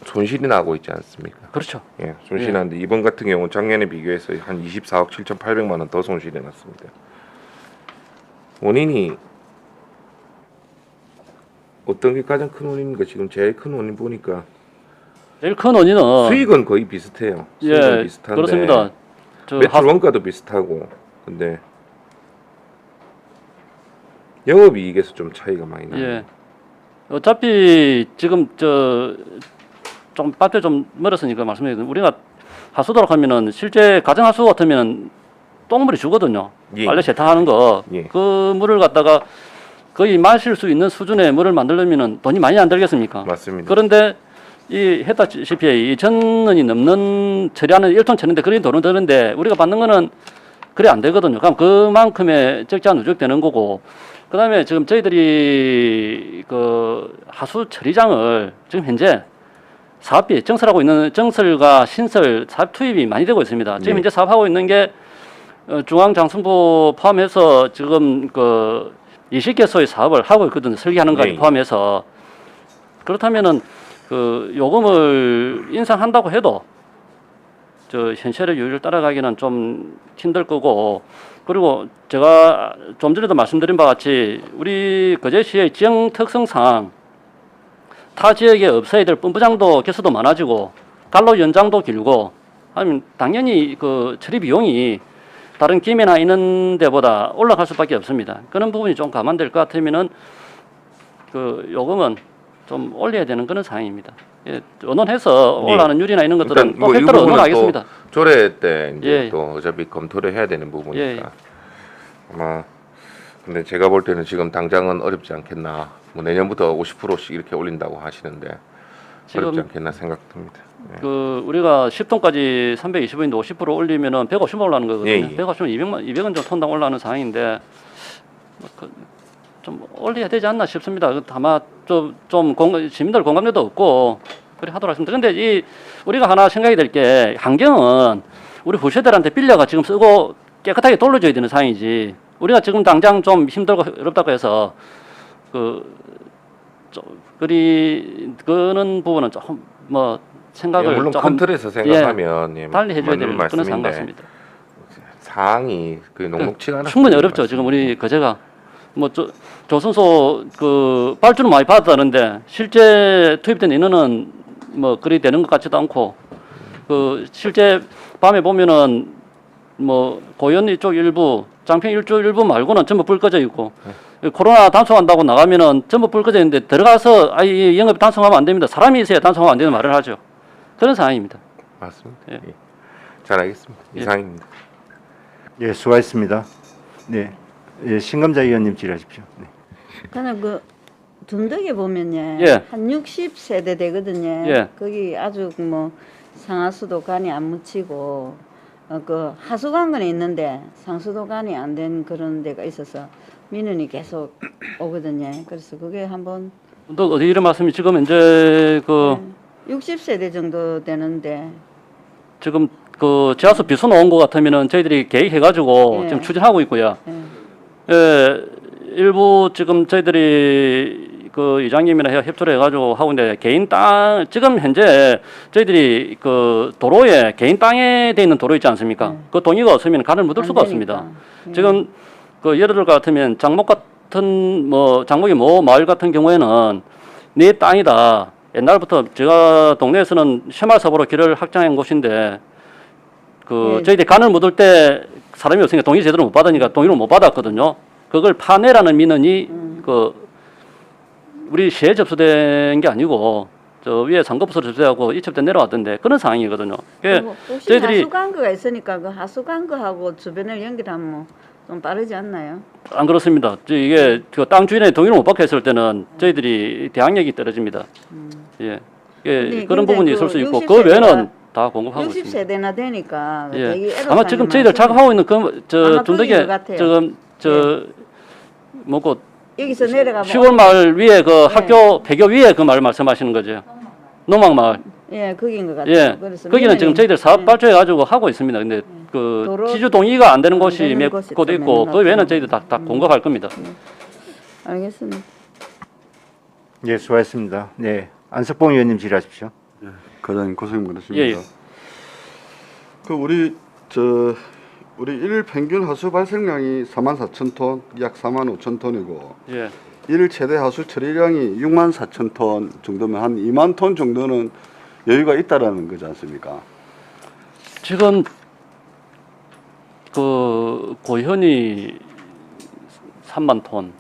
손실이 나고 있지 않습니까? 그렇죠. 예, 손실이 나는데 이번 같은 경우는 작년에 비교해서 한 24억 7,800만 원 더 손실이 났습니다. 원인이 어떤 게 가장 큰 원인입니까? 지금 제일 큰 원인 보니까 제일 큰 원인은 수익은 거의 비슷해요. 수익은 예 비슷한데 그렇습니다. 저 매출 원가도 비슷하고 근데 영업이익에서 좀 차이가 많이 나요. 예. 어차피 지금 좀 밭에 좀 멀었으니까 말씀드리면 우리가 하수도로 하면은 실제 가정 하수 같으면 똥물이 주거든요. 예. 빨래 세탁하는 거. 예. 그 물을 갖다가 거의 마실 수 있는 수준의 물을 만들려면은 돈이 많이 안 들겠습니까? 맞습니다. 그런데 이 했다시피 2,000원이 넘는 처리하는 1톤 처리인데 그런 돈은 드는데 우리가 받는 거는 그래 안 되거든요. 그럼 그만큼의 적자 누적되는 거고. 그다음에 지금 저희들이 그 하수 처리장을 지금 현재 사업비 증설하고 있는 증설과 신설 사업 투입이 많이 되고 있습니다. 지금 네. 현재 사업하고 있는 게 중앙장성부 포함해서 지금 그 20개소의 사업을 하고 있거든요. 설계하는 것까지 네. 포함해서. 그렇다면은 그 요금을 인상한다고 해도 저 현실의 요율을 따라가기는 좀 힘들 거고, 그리고 제가 좀 전에도 말씀드린 바와 같이 우리 거제시의 지형 특성상 타 지역에 없어야 될 분부장도 개수도 많아지고 갈로 연장도 길고 하면 당연히 그 처리 비용이 다른 김해나 이런 데보다 올라갈 수밖에 없습니다. 그런 부분이 좀 감안될 것 같으면은 그 요금은 좀 올려야 되는 그런 상황입니다. 예, 의논해서 예. 올라가는 유리나 이런 것들은 일단 꼭 이 별도로 부분은 의논하겠습니다. 또 조례 때 이제 예. 또 어차피 검토를 해야 되는 부분이니까 예. 아마 근데 제가 볼 때는 지금 당장은 어렵지 않겠나. 뭐 내년부터 50%씩 이렇게 올린다고 하시는데 지금 어렵지 않겠나 생각됩니다. 예. 그 우리가 10톤까지 325인데 50% 올리면은 150만 올라가는 거거든요. 예, 예. 150면 200원 정도 톤당 올라가는 상황인데 좀 올려야 되지 않나 싶습니다. 아마 시민들 공감대도 없고 그래 하도록 하겠습니다. 근데 이 우리가 하나 생각이 될 게 환경은 우리 후세들한테 빌려가 지금 쓰고 깨끗하게 돌려줘야 되는 상황이지. 우리가 지금 당장 좀 힘들고 어렵다고 해서 그는 부분은 조금 뭐 생각을 물론 조금 큰 틀에서 생각하면 예, 달리 해줘야 될 맞는 그런 상황 말씀인데 같습니다. 사항이 그 녹록치가 않아서 충분히 그런 어렵죠. 말씀입니다. 지금 우리 거제가 뭐 조선소 그 발주는 많이 받았다는데 실제 투입된 인원은 뭐 그리 되는 것 같지도 않고 그 실제 밤에 보면은 뭐 고현 이쪽 일부, 장평 이쪽 일부 말고는 전부 불 꺼져 있고 코로나 단속한다고 나가면은 전부 불 꺼져 있는데 들어가서 아이 영업 단속하면 안 됩니다. 사람이 있어야 단속하면 안 되는 말을 하죠. 그런 상황입니다. 맞습니다. 예. 예. 잘 알겠습니다. 예. 이상입니다. 예, 수고하셨습니다. 네, 예, 신감자 의원님 질의하십시오. 네. 저는 그 둔덕에 보면요, 예. 한 60세대 되거든요. 예. 거기 아주 뭐 상하수도 간이 안 묻히고 그 하수관건에 있는데 상수도 간이 안 된 그런 데가 있어서 민원이 계속 오거든요. 그래서 그게 한번 또 어디 이런 말씀이 지금 이제 그 60세대 정도 되는데 지금 그 지하수 비수 나온 것 같으면은 저희들이 계획해가지고 예. 지금 추진하고 있고요. 예. 예, 일부 지금 저희들이 그 이장님이나 협조를 해가지고 하고 있는데 개인 땅 지금 현재 저희들이 그 도로에 개인 땅에 돼 있는 도로 있지 않습니까? 네. 그 동의가 없으면 간을 묻을 안 수가 되니까. 없습니다. 예. 지금 그 예를 들어 같으면 장목 같은 뭐 장목이 뭐 마을 같은 경우에는 네 땅이다. 옛날부터 제가 동네에서는 새마을사보로 길을 확장한 곳인데 그 예. 저희들이 간을 묻을 때 사람이 없으니까 동의 제대로 못 받으니까 동의를 못 받았거든요. 그걸 파내라는 민원이 그 우리 시에 접수된 게 아니고 저 위에 상급부서 접수하고 이첩돼 내려왔던데 그런 상황이거든요. 그리고 혹시 저희들이 하수관거가 있으니까 그 하수관거하고 주변을 연결하면 좀 빠르지 않나요? 안 그렇습니다. 이게 그 땅 주인의 동의를 못 받게 했을 때는 저희들이 대항력이 떨어집니다. 예, 근데 그런 굉장히 부분이 그 있을 수 있고 60 그 외에는 세대가 다 공급하고 있습니다. 60세대나 되니까 예. 되게 아마 지금 저희들 작업하고 있는 그저 아마 그거인 둔덕에 것 같아요. 지금 저 뭐고 여기서 내려가면 시골 마을 위에 그 네. 학교 배교 위에 그 마을 말씀하시는 거죠. 농막 마을. 예, 거긴 것 같아요. 예. 그래서 거기는 지금 민원이- 저희들 사업 예. 발주해 가지고 하고 있습니다. 근데 그 도로 지주 동의가 안 되는 안 곳이 되는 몇 곳이 곳 또 있고 몇몇 그 외에는 없구나. 저희들 다 공급할 겁니다. 알겠습니다. 예, 수고하셨습니다. 네, 안석봉 의원님 질의하십시오. 과장님 고생 많으십니다. 예, 예. 그 우리 일 평균 하수 발생량이 44,000톤, 약 45,000톤이고 예. 일 최대 하수 처리량이 64,000톤 정도면 한 2만 톤 정도는 여유가 있다라는 거지 않습니까? 지금 그 고현이 3만 톤,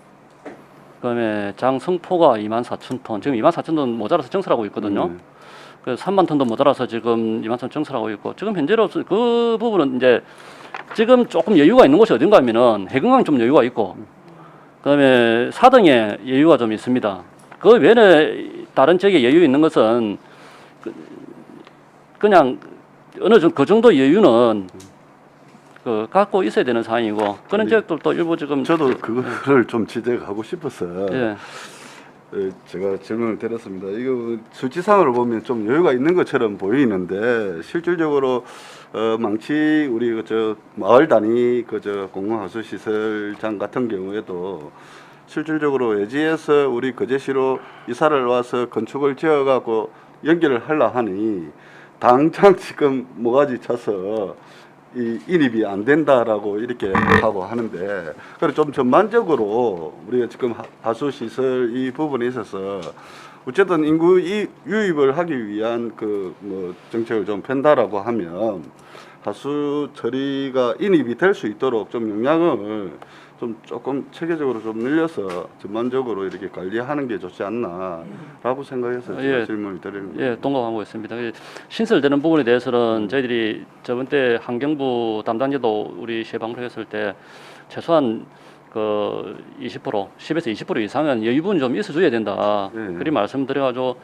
그다음에 장성포가 24,000톤, 지금 24,000톤 모자라서 정설하고 있거든요. 그래서 3만 톤도 모자라서 지금 2만 톤 정설하고 있고 지금 현재로 그 부분은 이제 지금 조금 여유가 있는 곳이 어딘가 하면은 해금강 좀 여유가 있고 그다음에 사등에 여유가 좀 있습니다. 그 외에 다른 지역에 여유 있는 것은 그냥 어느 정도 그 정도 여유는 그 갖고 있어야 되는 상황이고 그런 지역들도 일부 지금 저도 그거를 좀 지적하고 싶었어요. 예. 제가 질문을 드렸습니다. 이거 수치상으로 보면 좀 여유가 있는 것처럼 보이는데 실질적으로 망치 우리 그저 마을 단위 그저 공공하수 시설장 같은 경우에도 실질적으로 외지에서 우리 거제시로 이사를 와서 건축을 지어갖고 연결을 하려 하니 당장 지금 모가지 쳐서 이 인입이 안 된다라고 이렇게 하고 하는데, 그래 좀 전반적으로 우리가 지금 하수 시설 이 부분에 있어서 어쨌든 인구 유입을 하기 위한 그 뭐 정책을 좀 편다라고 하면 하수 처리가 인입이 될 수 있도록 좀 역량을 좀 조금 체계적으로 좀 늘려서 전반적으로 이렇게 관리하는 게 좋지 않나라고 생각해서 제가 예. 질문을 드립니다. 예, 동감하고 있습니다. 신설되는 부분에 대해서는 저희들이 저번 때 환경부 담당자도 우리 시방을 했을 때 최소한 그 20%, 10에서 20% 이상은 여유분 좀 있어줘야 된다. 네. 그리 말씀드려가지고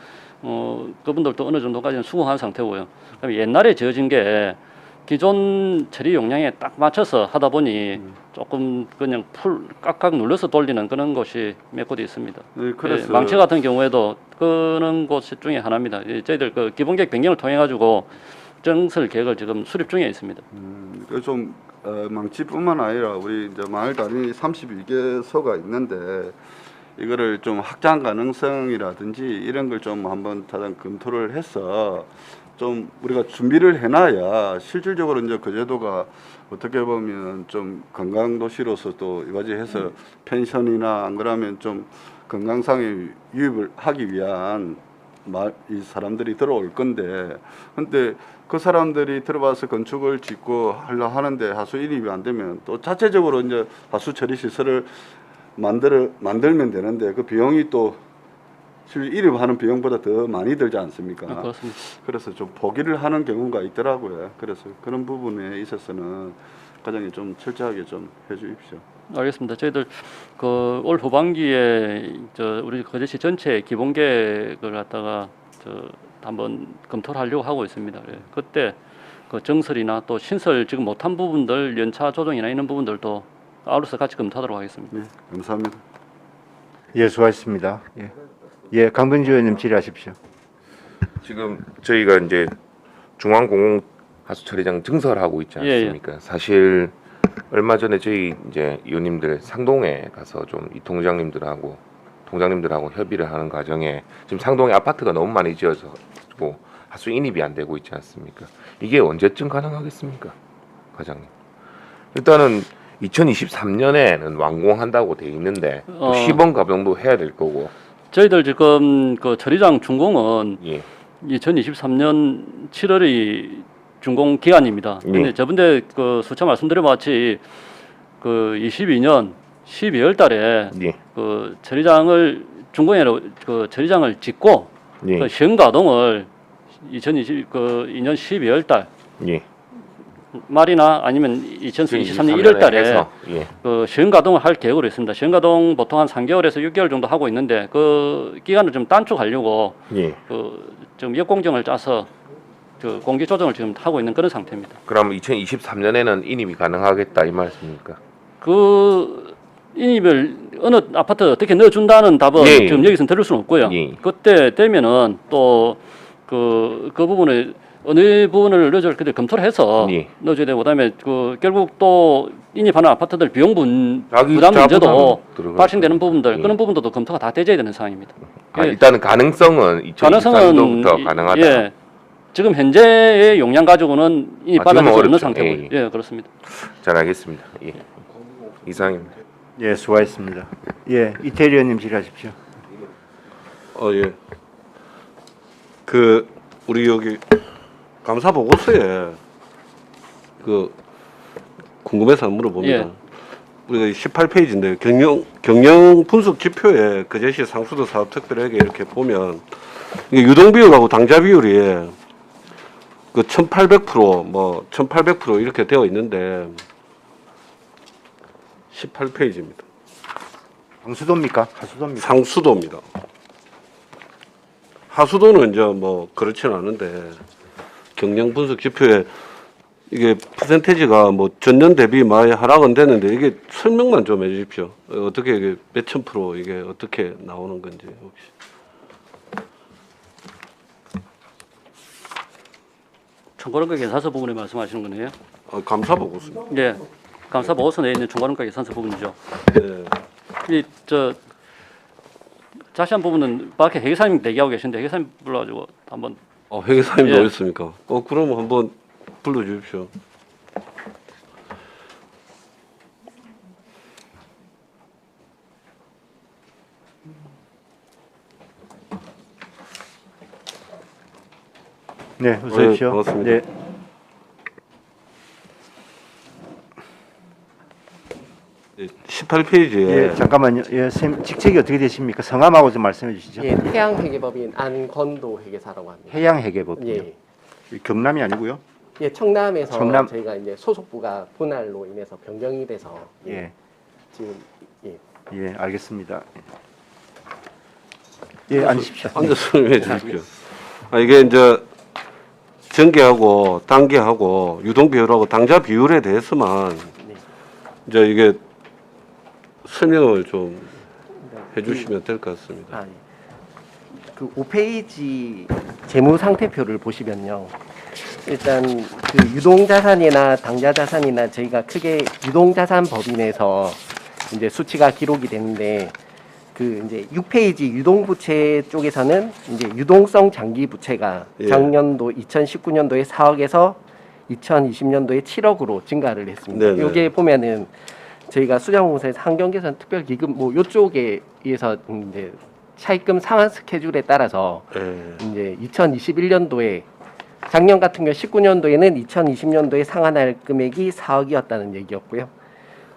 그분들도 어느 정도까지는 수긍한 상태고요. 그다음에 옛날에 지어진 게 기존 처리 용량에 딱 맞춰서 하다 보니 조금 그냥 풀 깍깍 눌러서 돌리는 그런 곳이 몇 곳이 있습니다. 네, 그래서 예, 망치 같은 경우에도 그런 곳 중에 하나입니다. 예, 저희들 그 기본계획 변경을 통해 가지고 정설 계획을 지금 수립 중에 있습니다. 좀 망치뿐만 아니라 우리 이제 마을 단위 32개소가 있는데 이거를 좀 확장 가능성이라든지 이런 걸 좀 한번 다른 검토를 해서 좀 우리가 준비를 해놔야 실질적으로 이제 거제도가 어떻게 보면 좀 관광 도시로서 또 이와지해서 펜션이나 안 그러면 좀 건강상의 유입을 하기 위한 이 사람들이 들어올 건데, 근데 그 사람들이 들어와서 건축을 짓고 하려 하는데 하수 인입이 안 되면 또 자체적으로 이제 하수 처리 시설을 만들면 되는데 그 비용이 또 인입하는 비용보다 더 많이 들지 않습니까? 그렇습니다. 그래서 좀 포기를 하는 경우가 있더라고요. 그래서 그런 부분에 있어서는 과장님 좀 철저하게 좀 해주십시오. 알겠습니다. 저희들 그 올 후반기에 우리 거제시 전체 기본 계획을 갖다가 한번 검토를 하려고 하고 있습니다. 예. 그때 그 정설이나 또 신설 지금 못한 부분들 연차 조정이나 이런 부분들도 아울러서 같이 검토하도록 하겠습니다. 네, 감사합니다. 예, 수고하셨습니다. 예, 강병주 의원님 질의하십시오. 지금 저희가 이제 중앙공공하수처리장 증설하고 있지 예, 않습니까? 사실 얼마 전에 저희 이제 의원님들 상동에 가서 좀 이 통장님들하고 협의를 하는 과정에 지금 상동에 아파트가 너무 많이 지어져고 하수 인입이 안 되고 있지 않습니까? 이게 언제쯤 가능하겠습니까, 과장님? 일단은 2023년에는 완공한다고 돼 있는데 또 시범 가동도 해야 될 거고. 저희들 지금 그 처리장 준공은 예. 2023년 7월이 준공 기간입니다. 근데 예. 저번에 그 수차 말씀드려봤지 그 22년 12월 달에 예. 그 처리장을 준공해로 그 처리장을 짓고 예. 그 시험 가동을 2022년 12월 달 예. 말이나 아니면 2023년 1월 달에 해서, 예. 그 시험 가동을 할 계획으로 있습니다. 시험 가동 보통 한 3개월에서 6개월 정도 하고 있는데 그 기간을 좀 단축하려고 예. 그 지금 역공정을 짜서 그 공기 조정을 지금 하고 있는 그런 상태입니다. 그럼 2023년에는 인입이 가능하겠다 이 말씀입니까? 그 인입을 어느 아파트 어떻게 넣어준다는 답은 예. 지금 여기서 들을 수는 없고요. 예. 그때 되면은 또 그 부분을 어느 부분을 넣어줄 그들 검토를 해서 예. 넣어줘야 되고 그다음에 그 결국 또 인입하는 아파트들 비용 자기 부담 문제도 자부담 들어가죠. 발생되는 부분들 예. 그런 부분도 검토가 다 되져야 되는 상황입니다. 예. 일단은 가능성은 2023년도부터 가능하다. 예. 지금 현재의 용량 가지고는 인입받아낼 지금은 수 없는 어렵죠. 상태고요. 예. 예, 그렇습니다. 잘 알겠습니다. 예. 이상입니다. 예, 수고하셨습니다. 예, 이태리 의원님 질의하십시오. 예. 그 우리 여기 감사 보고서에 그 궁금해서 한번 물어봅니다. 예. 우리가 18페이지인데 경영 분석 지표에 거제시 상수도 사업 특별하게 이렇게 보면 이게 유동 비율하고 당좌 비율이 그 1,800% 뭐 1,800% 이렇게 되어 있는데 18페이지입니다. 상수도입니까? 하수도입니까? 상수도입니다. 하수도는 이제 뭐 그렇지는 않은데 경영 분석 지표에 이게 퍼센테이지가 뭐 전년 대비 많이 하락은 되는데 이게 설명만 좀 해주십시오. 어떻게 이게 몇천 프로 이게 어떻게 나오는 건지 혹시. 총괄원가 계산서 부분에 말씀하시는 거네요. 감사 보고서. 예, 감사 보고서 내에 있는 총괄원가 계산서 부분이죠. 네. 이 저 자세한 부분은 밖에 회계사님 대기하고 계신데 회계사님 불러가지고 한번 회계사님도 예. 있습니까? 그럼 한번 불러주십시오. 네, 어서 오십시오. 반갑습니다. 네. 네, 18페이지에 예, 잠깐만요. 예, 선생님 직책이 어떻게 되십니까? 성함하고 좀 말씀해 주시죠. 예, 태양회계법인 안건도 회계사라고 합니다. 해양회계법. 예, 경남이 아니고요. 예, 청남에서 청남. 저희가 이제 소속부가 분할로 인해서 변경이 돼서 예, 지금 예, 예, 알겠습니다. 예, 앉으십시오. 앉아서 설명해 주십시오. 이게 이제 전개하고 단계하고 유동 비율하고 당좌 비율에 대해서만 네. 이제 이게 설명을 좀 해주시면 될 것 같습니다. 아, 예. 그 5페이지 재무 상태표를 보시면요. 일단 그 유동자산이나 당좌자산이나 저희가 크게 유동자산 법인에서 이제 수치가 기록이 되는데 그 이제 6페이지 유동부채 쪽에서는 이제 유동성 장기 부채가 예. 작년도 2019년도에 4억에서 2020년도에 7억으로 증가를 했습니다. 네네. 여기에 보면은 저희가 수자공사에서 환경개선 특별기금 뭐 요쪽에 의해서 이제 차입금 상환 스케줄에 따라서 예. 이제 2021년도에 작년 같은 경우 19년도에는 2020년도에 상환할 금액이 4억이었다는 얘기였고요.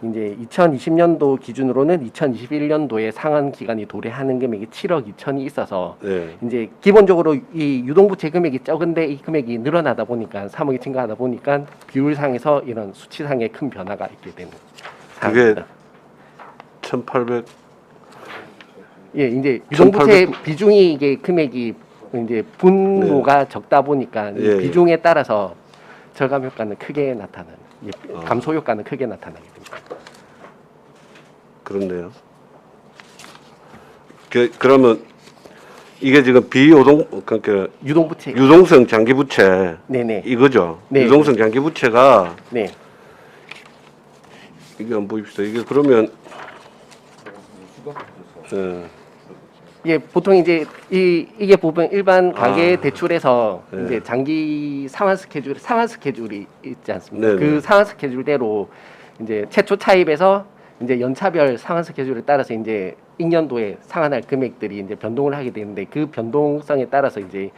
이제 2020년도 기준으로는 2021년도에 상환 기간이 도래하는 금액이 7억 2천이 있어서 네. 이제 기본적으로 이 유동부채 금액이 적은데 이 금액이 늘어나다 보니까 3억이 증가하다 보니까 비율상에서 이런 수치상의 큰 변화가 있게 되는 그게 상황입니다. 1,800 예, 이제 유동부채 1800 비중이 이게 금액이 이제 분모가 적다 보니까 이 예, 예. 비중에 따라서 절감 효과는 크게 나타나는, 예, 아. 감소 효과는 크게 나타나게 됩니다. 그렇네요. 그러면 이게 지금 비유동 그러니까 유동부채, 유동성 장기 부채 네네, 이거죠. 네. 유동성 장기 부채가 네, 이게 한번 보입시다. 이게 그러면 예, 보통 이제 이게 보면 일반 가계 아. 대출에서 네. 이제 장기 상환 스케줄이 있지 않습니까? 네네. 그 상환 스케줄대로 이제 최초 차입에서 이제 연차별 상환 스케줄에 따라서 이제 익년도에 상환할 금액들이 이제 변동을 하게 되는데 그 변동성에 따라서 이제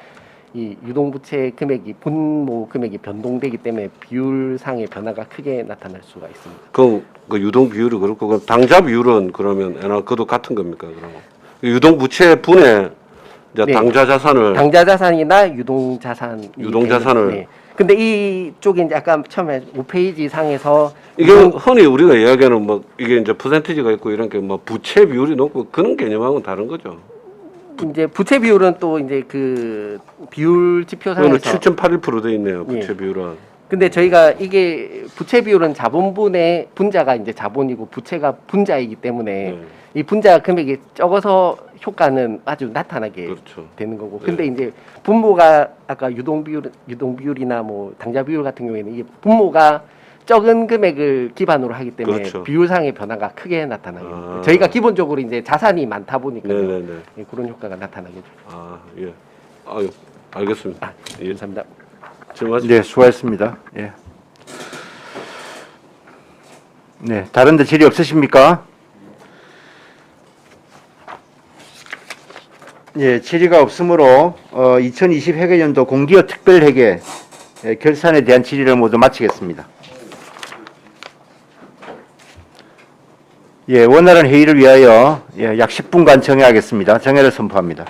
이 유동부채 금액이 분모 금액이 변동되기 때문에 비율상의 변화가 크게 나타날 수가 있습니다. 그 유동 비율이 그렇고 그 당좌 비율은 그러면 그것도 같은 겁니까? 그러면 유동 부채 분의 이제 네. 당좌 자산을 당좌자산이나 유동자산 유동자산을. 네. 근데 이쪽에 이제 아까 처음에 5페이지 상에서 이게 흔히 우리가 이야기하는 뭐 이게 이제 퍼센티지가 있고 이런 게 뭐 부채 비율이 높고 그런 개념하고는 다른 거죠. 이제 부채 비율은 또 이제 그 비율 그거는 지표상에서 7.81%돼 있네요. 부채 예. 비율은. 근데 저희가 이게 부채 비율은 자본분의 분자가 이제 자본이고 부채가 분자이기 때문에 네. 이 분자 금액이 적어서 효과는 아주 나타나게 그렇죠. 되는 거고. 네. 근데 이제 분모가 아까 유동 비율이나 뭐 당좌 비율 같은 경우에는 이게 분모가 적은 금액을 기반으로 하기 때문에 그렇죠. 비율상의 변화가 크게 나타나게 됩니다. 아. 저희가 기본적으로 이제 자산이 많다 보니까 네네네. 예, 그런 효과가 나타나게 됩니다. 아 예. 아유 알겠습니다. 예. 감사합니다. 질문하십시오. 네, 수고하셨습니다. 예. 네, 다른 데 질의 없으십니까? 예, 질의가 없으므로 2020 회계연도 공기업 특별회계 결산에 대한 질의를 모두 마치겠습니다. 예, 원활한 회의를 위하여 약 10분간 정회하겠습니다. 정회를 선포합니다.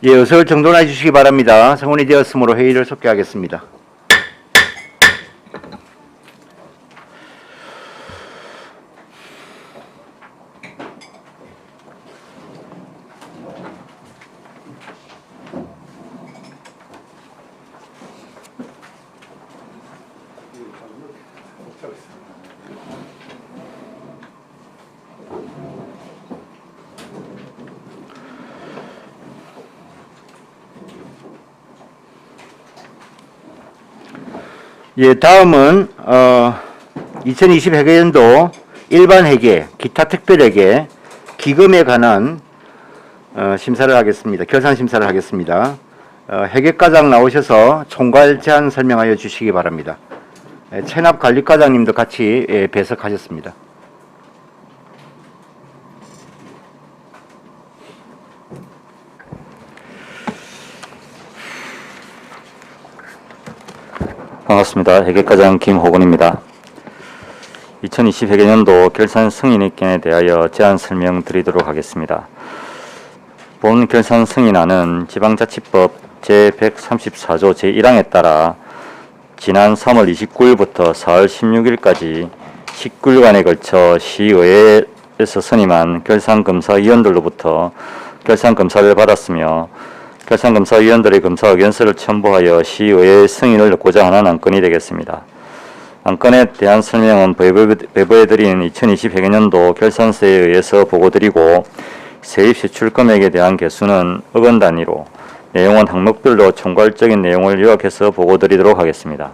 예, 의석을 정돈해 주시기 바랍니다. 성원이 되었으므로 회의를 속개하겠습니다. 예, 다음은 2020 회계연도 일반 회계, 기타 특별 회계, 기금에 관한 심사를 하겠습니다. 결산 심사를 하겠습니다. 회계과장 나오셔서 총괄 제안 설명하여 주시기 바랍니다. 체납 관리과장님도 같이 배석하셨습니다. 반갑습니다. 회계과장 김호근입니다. 2020 회계연도 결산 승인 입건에 대하여 제안 설명드리도록 하겠습니다. 본 결산 승인안은 지방자치법 제134조 제1항에 따라 지난 3월 29일부터 4월 16일까지 19일간에 걸쳐 시의회에서 선임한 결산검사위원들로부터 결산검사를 받았으며 결산검사위원들의 검사 의견서를 첨부하여 시의회의 승인을 얻고자 하는 안건이 되겠습니다. 안건에 대한 설명은 배부해드린 2020 회계연도 결산서에 의해서 보고드리고 세입 시출 금액에 대한 개수는 억원 단위로 내용은 항목별로 총괄적인 내용을 요약해서 보고드리도록 하겠습니다.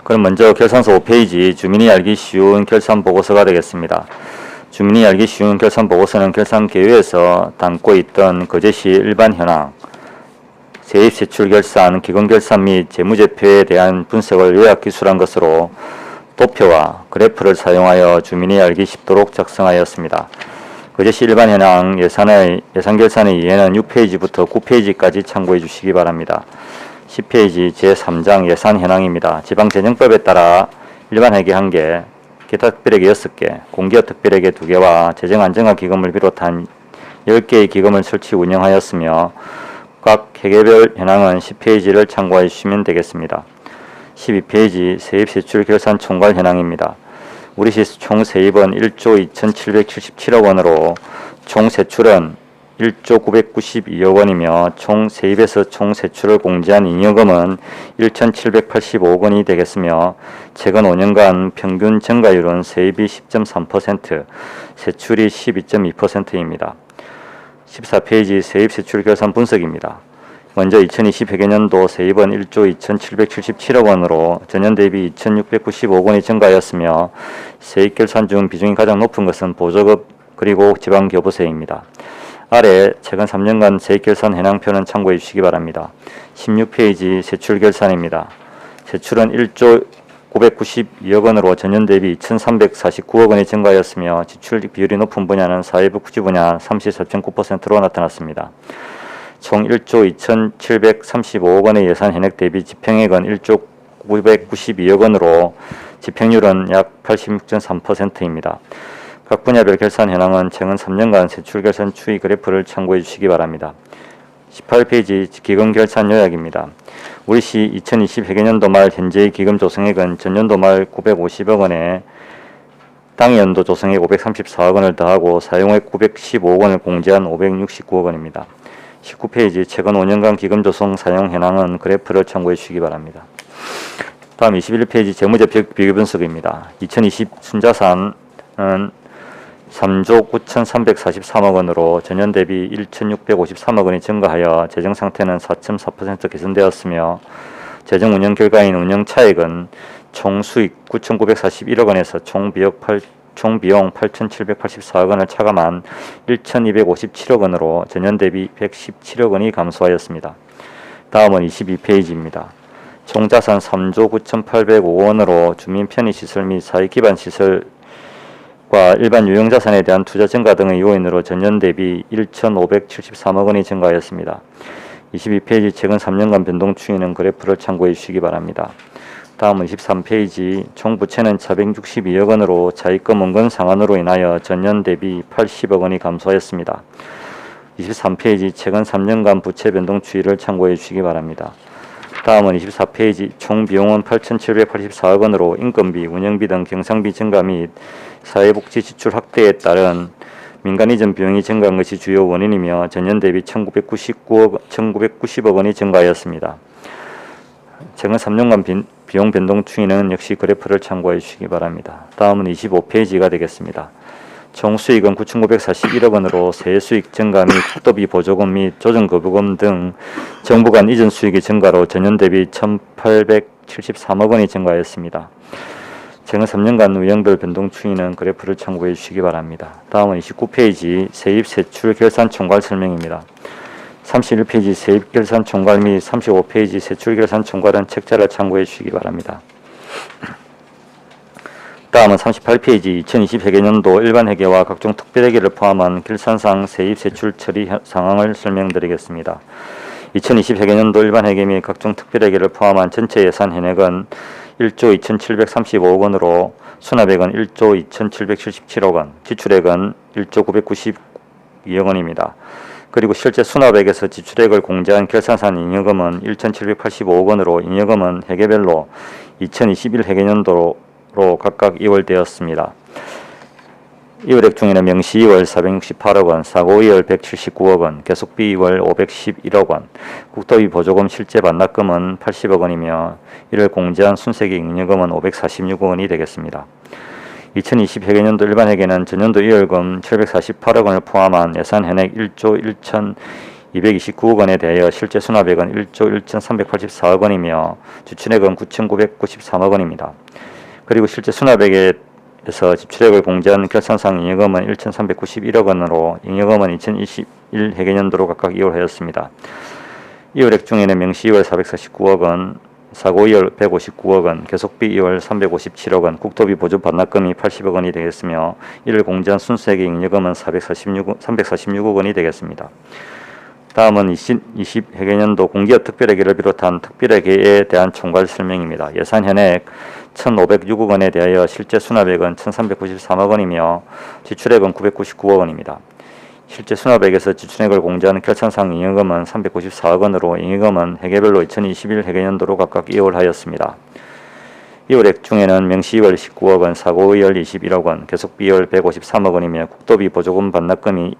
그럼 먼저 결산서 5페이지 주민이 알기 쉬운 결산보고서가 되겠습니다. 주민이 알기 쉬운 결산보고서는 결산계획에서 담고 있던 거제시 일반 현황, 세입세출 결산, 기금결산 및 재무제표에 대한 분석을 요약 기술한 것으로 도표와 그래프를 사용하여 주민이 알기 쉽도록 작성하였습니다. 거제시 일반 현황 예산결산의 이해는 6페이지부터 9페이지까지 참고해 주시기 바랍니다. 10페이지 제3장 예산 현황입니다. 지방재정법에 따라 일반 회계 1개, 기타 특별회계 6개, 공기업 특별회계 2개와 재정안정화기금을 비롯한 10개의 기금을 설치 운영하였으며 각 회계별 현황은 10페이지를 참고해 주시면 되겠습니다. 12페이지 세입세출 결산 총괄 현황입니다. 우리시 총 세입은 1조 2,777억 원으로 총 세출은 1조 992억 원이며 총 세입에서 총 세출을 공제한 잉여금은 1,785억 원이 되겠으며 최근 5년간 평균 증가율은 세입이 10.3%, 세출이 12.2%입니다. 14페이지 세입세출 결산 분석입니다. 먼저 2020 회계연도 세입은 1조 2,777억 원으로 전년 대비 2,695억 원이 증가하였으며 세입 결산 중 비중이 가장 높은 것은 보조급 그리고 지방교부세입니다. 아래 최근 3년간 세입결산 현황표는 참고해 주시기 바랍니다. 16페이지 세출결산입니다. 세출은 1조 992억 원으로 전년 대비 2,349억 원이 증가하였으며 지출 비율이 높은 분야는 사회부 구지 분야 34.9%로 나타났습니다. 총 1조 2,735억 원의 예산 현액 대비 집행액은 1조 992억 원으로 집행률은 약 86.3%입니다. 각 분야별 결산 현황은 최근 3년간 세출 결산 추이 그래프를 참고해 주시기 바랍니다. 18페이지 기금 결산 요약입니다. 우리시 2020 회계연도 말 현재의 기금 조성액은 전년도 말 950억 원에 당연도 조성액 534억 원을 더하고 사용액 915억 원을 공제한 569억 원입니다. 19페이지 최근 5년간 기금 조성 사용 현황은 그래프를 참고해 주시기 바랍니다. 다음 21페이지 재무제표 비교 분석입니다. 2020 순자산은 3조 9,343억 원으로 전년 대비 1,653억 원이 증가하여 재정 상태는 4.4% 개선되었으며 재정 운영 결과인 운영 차익은 총 수익 9,941억 원에서 총 비용 8,784억 원을 차감한 1,257억 원으로 전년 대비 117억 원이 감소하였습니다. 다음은 22페이지입니다. 총 자산 3조 9,805억 원으로 주민 편의시설 및 사회기반 시설과 일반 유형자산에 대한 투자 증가 등의 요인으로 전년 대비 1,573억 원이 증가하였습니다. 22페이지 최근 3년간 변동 추이는 그래프를 참고해 주시기 바랍니다. 다음은 23페이지 총 부채는 462억 원으로 차입금 은근 상환으로 인하여 전년 대비 80억 원이 감소하였습니다. 23페이지 최근 3년간 부채 변동 추이를 참고해 주시기 바랍니다. 다음은 24페이지 총 비용은 8,784억 원으로 인건비, 운영비 등 경상비 증가 및 사회복지 지출 확대에 따른 민간 이전 비용이 증가한 것이 주요 원인이며 전년 대비 1,990억 원이 증가하였습니다. 최근 3년간 비용 변동 추이는 역시 그래프를 참고해 주시기 바랍니다. 다음은 25페이지가 되겠습니다. 총 수익은 9,941억 원으로 세수익 증가 및 국도비 보조금 및 조정거부금 등 정부 간 이전 수익의 증가로 전년 대비 1,873억 원이 증가하였습니다. 최근 3년간 유형별 변동 추이는 그래프를 참고해 주시기 바랍니다. 다음은 29페이지 세입 세출 결산 총괄 설명입니다. 31페이지 세입 결산 총괄 및 35페이지 세출 결산 총괄은 책자를 참고해 주시기 바랍니다. 다음은 38페이지 2020 회계년도 일반 회계와 각종 특별 회계를 포함한 결산상 세입 세출 처리 상황을 설명드리겠습니다. 2020 회계년도 일반 회계 및 각종 특별 회계를 포함한 전체 예산 현액은 1조 2,735억 원으로 수납액은 1조 2,777억 원, 지출액은 1조 992억 원입니다. 그리고 실제 수납액에서 지출액을 공제한 결산상 잉여금은 1,785억 원으로 잉여금은 회계별로 2021 회계년도로 각각 이월되었습니다. 이월액 중에는 명시 2월 468억 원, 사고 2월 179억 원, 계속비 2월 511억 원, 국토비 보조금 실제 반납금은 80억 원이며 이를 공제한 순세기 잉여금은 546억 원이 되겠습니다. 2020 회계년도 일반 회계는 전년도 이월금 748억 원을 포함한 예산 현액 1조 1,229억 원에 대하여 실제 수납액은 1조 1,384억 원이며 지출액은 9,993억 원입니다. 그리고 실제 수납액에서 지출액을 공제한 결산상 잉여금은 1,391억 원으로 잉여금은 2021 회계년도로 각각 이월하였습니다. 이월액 중에는 명시 2월 449억 원, 사고 2월 159억 원, 계속비 2월 357억 원, 국토비 보조 반납금이 80억 원이 되겠으며 이를 공제한 순수액의 잉여금은 346억 원이 되겠습니다. 다음은 2020 회계년도 공기업 특별회계를 비롯한 특별회계에 대한 총괄 설명입니다. 예산 현액 1,506억 원에 대하여 실제 수납액은 1,393억 원이며 지출액은 999억 원입니다. 실제 수납액에서 지출액을 공제하는 결산상 잉여금은 394억 원으로 잉여금은 회계별로 2021 회계년도로 각각 이월하였습니다. 이월액 중에는 명시 2월 19억 원, 사고 2월 21억 원, 계속비 2월 153억 원이며 국도비 보조금 반납금이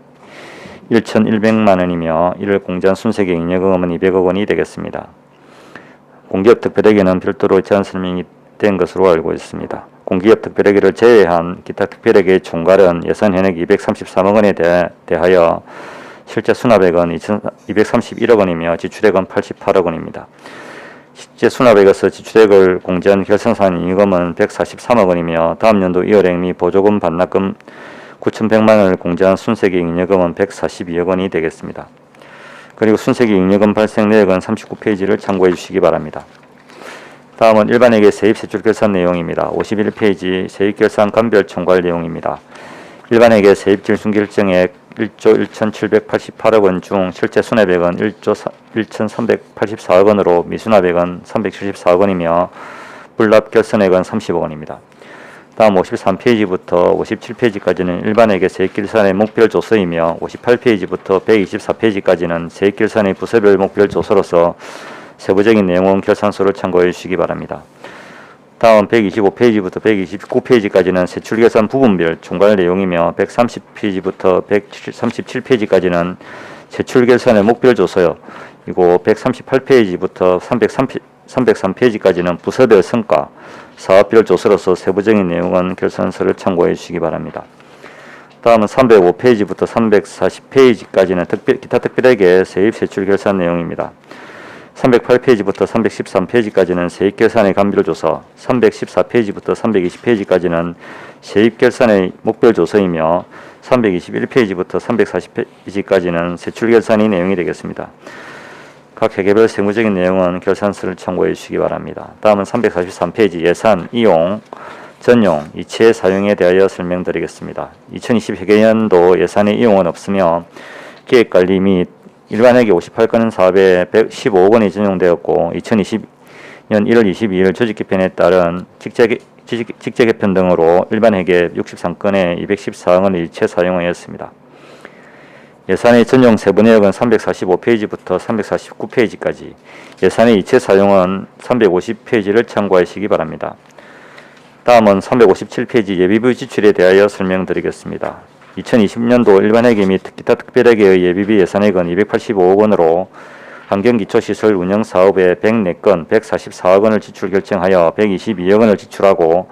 1,100만 원이며 이를 공제한 순세기 잉여금은 200억 원이 되겠습니다. 공기업 특별회계는 별도로 제한 설명이 된 것으로 알고 있습니다. 공기업 특별회계를 제외한 기타 특별회계의 총괄은 예산 현액 233억 원에 대하여 실제 수납액은 231억 원이며 지출액은 88억 원입니다. 실제 수납액에서 지출액을 공제한 결산상 잉여금은 143억 원이며 다음 연도 이월액 및 보조금 반납금 9,100만 원을 공제한 순세기 잉여금은 142억 원이 되겠습니다. 그리고 순세기 잉여금 발생 내역은 39페이지를 참고해 주시기 바랍니다. 다음은 일반회계 세입세출 결산 내용입니다. 51페이지 세입결산 감별 총괄 내용입니다. 일반회계 세입질순결정액 1조 1,788억 원 중 실제 수납액은 1조 1,384억 원으로 미수납액은 374억 원이며 불납결손액은 30억 원입니다. 다음 53페이지부터 57페이지까지는 일반회계 세입결산의 목별 조서이며 58페이지부터 124페이지까지는 세입결산의 부서별 목별 조서로서 세부적인 내용은 결산서를 참고해 주시기 바랍니다. 다음 125페이지부터 129페이지까지는 세출결산 부분별 총괄 내용이며 130페이지부터 137페이지까지는 세출결산의 목별 조서요. 이고 138페이지부터 303페이지까지는 부서별 성과, 사업별 조서로서 세부적인 내용은 결산서를 참고해 주시기 바랍니다. 다음은 305페이지부터 340페이지까지는 기타 특별회계 세입 세출 결산 내용입니다. 308페이지부터 313페이지까지는 세입결산의 감별조서, 314페이지부터 320페이지까지는 세입결산의 목별조서이며 321페이지부터 340페이지까지는 세출결산의 내용이 되겠습니다. 각 회계별 세무적인 내용은 결산서를 참고해 주시기 바랍니다. 다음은 343페이지 예산, 이용, 전용, 이체 사용에 대하여 설명드리겠습니다. 2020 회계연도 예산의 이용은 없으며 기획관리 및 일반회계 58건 사업에 115억 원이 전용되었고 2020년 1월 22일 조직 개편에 따른 직제 개편 등으로 일반회계 63건에 214억 원을 이체 사용하였습니다. 예산의 전용 세부 내역은 345페이지부터 349페이지까지, 예산의 이체 사용은 350페이지를 참고하시기 바랍니다. 다음은 357페이지 예비비 지출에 대하여 설명드리겠습니다. 2020년도 일반회계 및 기타 특별회계의 예비비 예산액은 285억 원으로 환경기초시설 운영사업에 104건 144억 원을 지출 결정하여 122억 원을 지출하고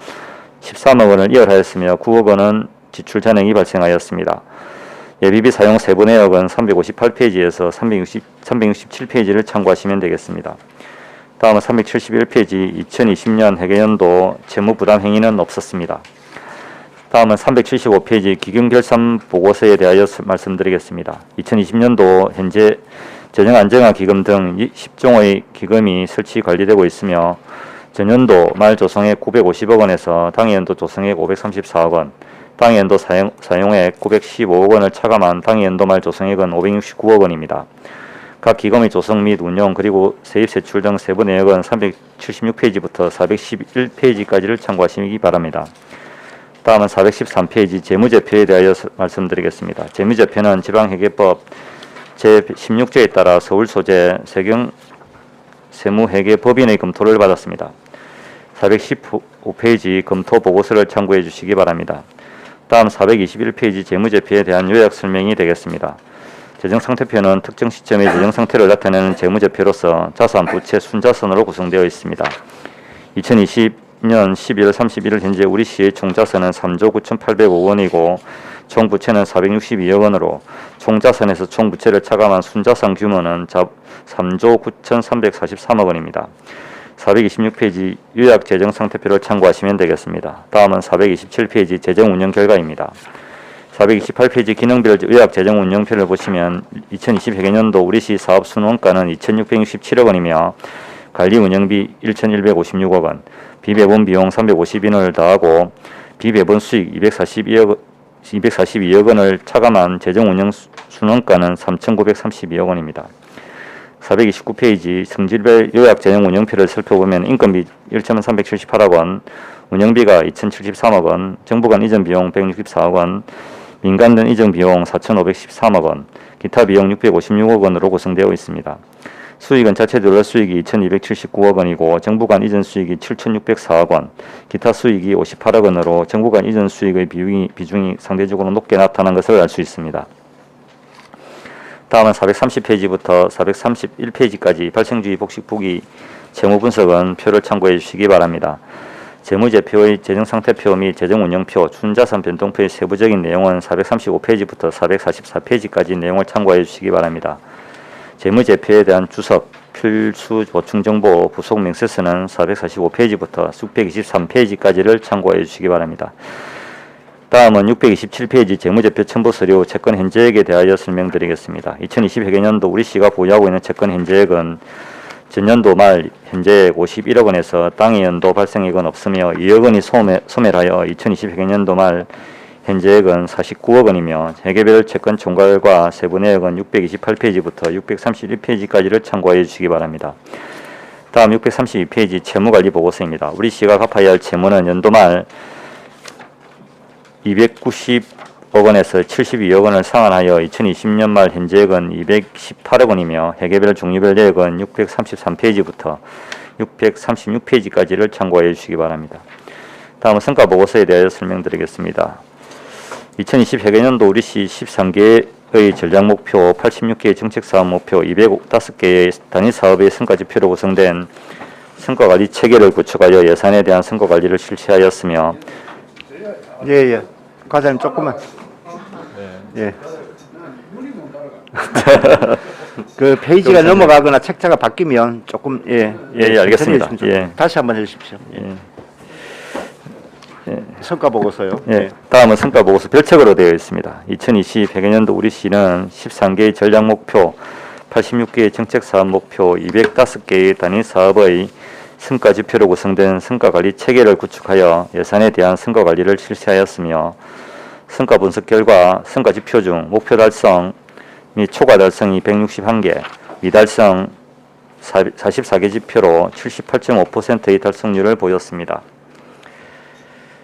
13억 원을 이월하였으며 9억 원은 지출 잔액이 발생하였습니다. 예비비 사용 세부 내역은 358페이지에서 367페이지를 참고하시면 되겠습니다. 다음은 371페이지 2020년 회계연도 재무부담 행위는 없었습니다. 다음은 375페이지 기금결산 보고서에 대하여 말씀드리겠습니다. 2020년도 현재 재정안정화기금 등 10종의 기금이 설치 관리되고 있으며 전년도 말 조성액 950억 원에서 당해연도 조성액 534억 원, 당해연도 사용액 915억 원을 차감한 당해연도 말 조성액은 569억 원입니다. 각 기금의 조성 및 운용 그리고 세입 세출 등 세부 내역은 376페이지부터 411페이지까지를 참고하시기 바랍니다. 다음은 413페이지 재무제표에 대하여 말씀드리겠습니다. 재무제표는 지방회계법 제16조에 따라 서울 소재 세경 세무회계 법인의 검토를 받았습니다. 415페이지 검토 보고서를 참고해 주시기 바랍니다. 다음 421페이지 재무제표에 대한 요약 설명이 되겠습니다. 재정상태표는 특정 시점의 재정상태를 나타내는 재무제표로서 자산, 부채, 순자산으로 구성되어 있습니다. 2020년 11월 31일 현재 우리시의 총자산은 3조 9,805억 원이고 총부채는 462억 원으로 총자산에서 총부채를 차감한 순자산 규모는 3조 9,343억 원입니다. 426페이지 요약 재정상태표를 참고하시면 되겠습니다. 다음은 427페이지 재정운영 결과입니다. 428페이지 기능별 요약 재정운영표를 보시면 2020 회계년도 우리시 사업순원가는 2,667억 원이며 관리운영비 1,156억 원, 비배분 비용 350인을 더하고 비배분 수익 242억 원을 차감한 재정운영 순원가는 3,932억 원입니다. 429페이지 성질별 요약 재정운영표를 살펴보면 인건비 1,378억 원, 운영비가 2,073억 원, 정부간 이전 비용 164억 원, 민간든 이전 비용 4,513억 원, 기타 비용 656억 원으로 구성되어 있습니다. 수익은 자체 돌발 수익이 2,279억 원이고 정부간 이전 수익이 7,604억 원, 기타 수익이 58억 원으로 정부간 이전 수익의 비중이 상대적으로 높게 나타난 것을 알 수 있습니다. 다음은 430페이지부터 431페이지까지 발생주의 복식 부기 재무 분석은 표를 참고해 주시기 바랍니다. 재무제표의 재정상태표 및 재정운영표, 순자산 변동표의 세부적인 내용은 435페이지부터 444페이지까지 내용을 참고해 주시기 바랍니다. 재무제표에 대한 주석, 필수 보충정보, 부속 명세서는 445페이지부터 623페이지까지를 참고해 주시기 바랍니다. 다음은 627페이지 재무제표 첨부서류 채권 현재액에 대하여 설명드리겠습니다. 2020 회계년도 우리시가 보유하고 있는 채권 현재액은 전년도 말 현재액 51억 원에서 당해연도 발생액은 없으며 2억 원이 소멸하여 2020 회계년도 말 현재액은 49억 원이며 회계별 채권 총괄과 세부 내역은 628페이지부터 631페이지까지를 참고해 주시기 바랍니다. 다음 632페이지 채무관리 보고서입니다. 우리시가 갚아야 할 채무는 연도 말 290억 원에서 72억 원을 상환하여 2020년 말 현재액은 218억 원이며 회계별 종류별 내역은 633페이지부터 636페이지까지를 참고해 주시기 바랍니다. 다음은 성과보고서에 대하여 설명드리겠습니다. 2020 회계년도 우리시 13개의 전략목표, 86개의 정책사업 목표, 205개의 단위사업의 성과지표로 구성된 성과관리 체계를 구축하여 예산에 대한 성과관리를 실시하였으며 예. 과장님 조금만. 예. 그 페이지가 넘어가거나 책자가 바뀌면 조금 알겠습니다. 예. 다시 한번 해주십시오. 성과 보고서요. 다음은 성과 보고서 별책으로 되어 있습니다. 2020 회계년도 우리시는 13개의 전략 목표, 86개의 정책 사업 목표, 205개의 단위 사업의 성과 지표로 구성된 성과 관리 체계를 구축하여 예산에 대한 성과 관리를 실시하였으며 성과 분석 결과 성과 지표 중 목표 달성 및 초과 달성이 161개, 미달성 44개 지표로 78.5%의 달성률을 보였습니다.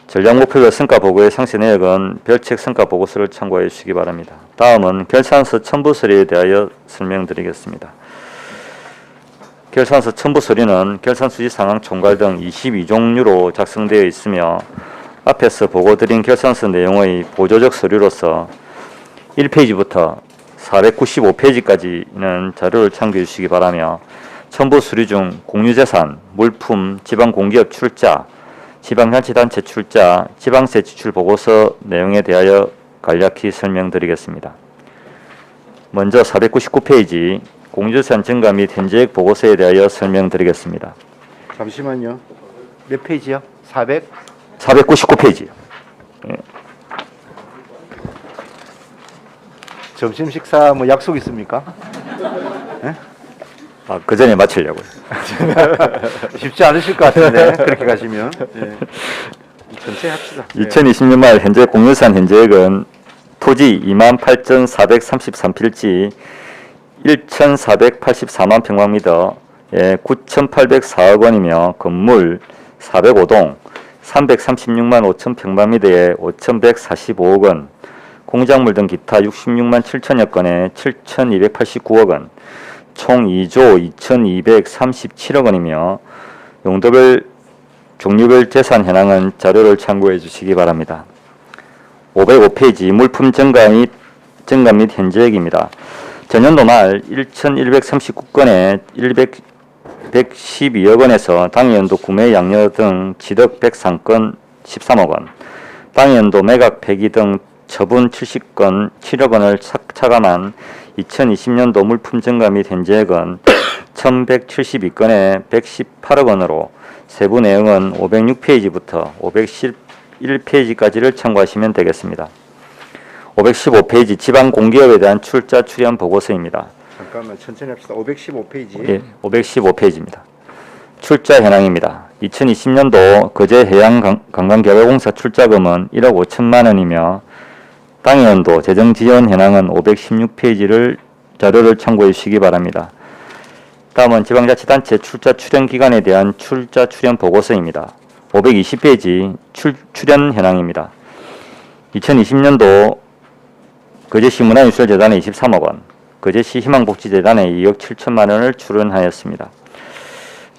전략목표별 성과보고의 상세 내역은 별책 성과보고서를 참고해 주시기 바랍니다. 다음은 결산서 첨부 서류에 대하여 설명드리겠습니다. 결산서 첨부 서류는 결산수지 상황 총괄 등 22종류로 작성되어 있으며 앞에서 보고드린 결산서 내용의 보조적 서류로서 1페이지부터 495페이지까지는 자료를 참고해 주시기 바라며 첨부 서류 중 공유재산, 물품, 지방공기업 출자, 지방자치단체 출자, 지방세 지출 보고서 내용에 대하여 간략히 설명드리겠습니다. 먼저 499페이지 공유재산 증가 및 현재액 보고서에 대하여 설명드리겠습니다. 잠시만요. 몇 페이지요? 499페이지요. 점심 식사 뭐 약속 있습니까? 그 전에 마치려고요. 쉽지 않으실 것 같은데 그렇게 가시면. 예. 천천히 합시다. 2020년 말 현재 공유산 현재액은 토지 28,433필지 1,484만 평방미터에 9,804억 원이며 건물 405동 336만 5천 평방미터에 5,145억 원, 공작물 등 기타 66만 7천여 건에 7,289억 원, 총 2조 2,237억 원이며 용도별 종류별 재산 현황은 자료를 참고해 주시기 바랍니다. 505페이지 물품 증가 및 현재액입니다. 전년도 말 1,139건에 112억 원에서 당연도 구매 양료 등 취득 103건 13억 원, 당연도 매각 폐기 등 처분 70건 7억 원을 차감한 2020년도 물품 증가 및 현재액은 1,172건에 118억 원으로 세부 내용은 506페이지부터 511페이지까지를 참고하시면 되겠습니다. 515페이지 지방공기업에 대한 출자 출연 보고서입니다. 잠깐만 천천히 합시다. 515페이지. 예, 515페이지입니다. 출자 현황입니다. 2020년도 거제해양관광개발공사 출자금은 1억 5천만 원이며 당연도 재정지원 현황은 516페이지를 자료를 참고해 주시기 바랍니다. 다음은 지방자치단체 출자 출연 기간에 대한 출자 출연 보고서입니다. 520페이지 출연 현황입니다. 2020년도 거제시 문화예술재단에 23억 원, 거제시 희망복지재단에 2억 7천만 원을 출연하였습니다.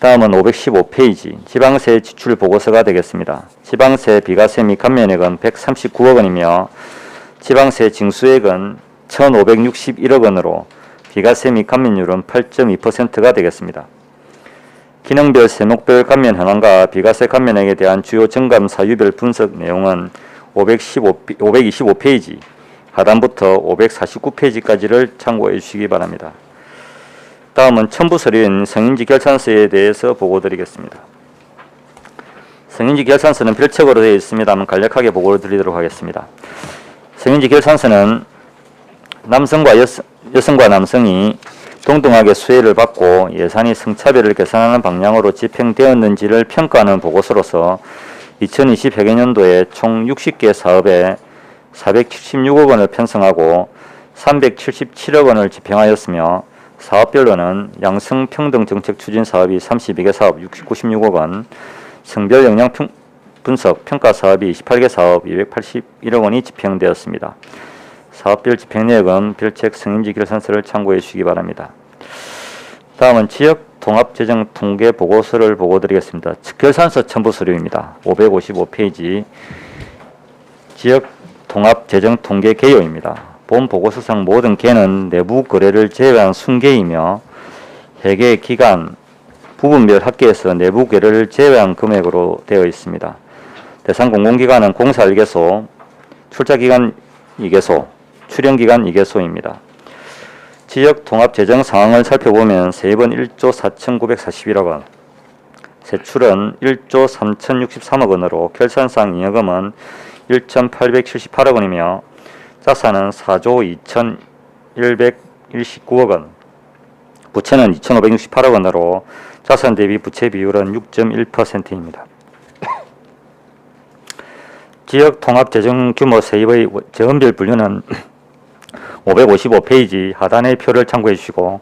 다음은 515페이지 지방세 지출 보고서가 되겠습니다. 지방세 비과세 및 감면액은 139억 원이며 지방세 징수액은 1,561억 원으로 비과세 및 감면율은 8.2%가 되겠습니다. 기능별 세목별 감면 현황과 비과세 감면액에 대한 주요 정감 사유별 분석 내용은 525페이지 하단부터 549페이지까지를 참고해 주시기 바랍니다. 다음은 첨부 서류인 성인지 결산서에 대해서 보고드리겠습니다. 성인지 결산서는 별책으로 되어 있습니다만 간략하게 보고를 드리도록 하겠습니다. 성인지 결산서는 여성과 남성이 동등하게 수혜를 받고 예산이 성차별을 개선하는 방향으로 집행되었는지를 평가하는 보고서로서 2020 회계년도에 총 60개 사업에 476억 원을 편성하고 377억 원을 집행하였으며 사업별로는 양성평등정책 추진 사업이 32개 사업 96억 원, 성별 영향 분석 평가 사업이 28개 사업 281억 원이 집행되었습니다. 사업별 집행 내역은 별책 성인지 결산서를 참고해 주시기 바랍니다. 다음은 지역 통합재정 통계 보고서를 보고드리겠습니다. 결산서 첨부 서류입니다. 555페이지 지역 통합재정 통계 개요입니다. 본 보고서상 모든 개는 내부 거래를 제외한 순개이며 회계 기간 부분별 합계에서 내부 거래를 제외한 금액으로 되어 있습니다. 대상 공공기관은 공사 1개소, 출자기관 2개소, 출연기관 2개소입니다. 지역 통합재정 상황을 살펴보면 세입은 1조 4,941억 원, 세출은 1조 3,063억 원으로 결산상 잉여금은 1,878억 원이며 자산은 4조 2,119억 원, 부채는 2,568억 원으로 자산 대비 부채 비율은 6.1%입니다. 지역 통합 재정 규모 세입의 재원별 분류는 555페이지 하단의 표를 참고해 주시고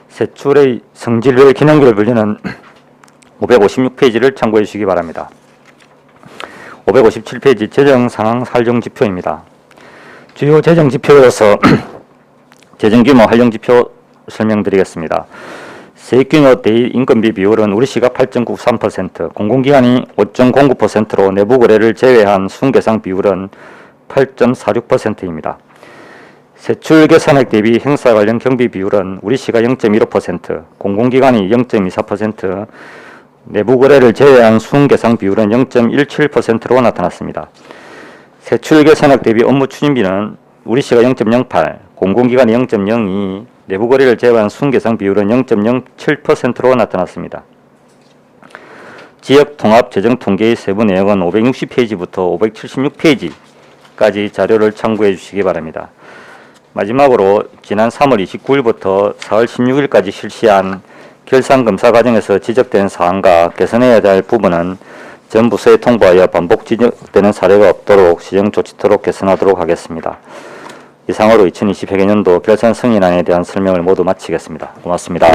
세출의 성질별 기능별 분류는 556페이지를 참고해 주시기 바랍니다. 557페이지 재정 상황 산정 지표입니다. 주요 재정 지표로서 재정 규모 활용 지표 설명드리겠습니다. 세액규모 대비 인건비 비율은 우리시가 8.93%, 공공기관이 5.09%로 내부 거래를 제외한 순계상 비율은 8.46%입니다. 세출 계산액 대비 행사 관련 경비 비율은 우리시가 0.15%, 공공기관이 0.24%, 내부 거래를 제외한 순계상 비율은 0.17%로 나타났습니다. 세출 계산액 대비 업무 추진비는 우리시가 0.08, 공공기관이 0.02, 내부 거래를 제외한 순계상 비율은 0.07%로 나타났습니다. 지역 통합 재정 통계의 세부 내용은 560페이지부터 576페이지까지 자료를 참고해 주시기 바랍니다. 마지막으로 지난 3월 29일부터 4월 16일까지 실시한 결산검사 과정에서 지적된 사항과 개선해야 될 부분은 전 부서에 통보하여 반복 지적되는 사례가 없도록 시정 조치토록 개선하도록 하겠습니다. 이상으로 2020회계년도 결산 승인안에 대한 설명을 모두 마치겠습니다. 고맙습니다.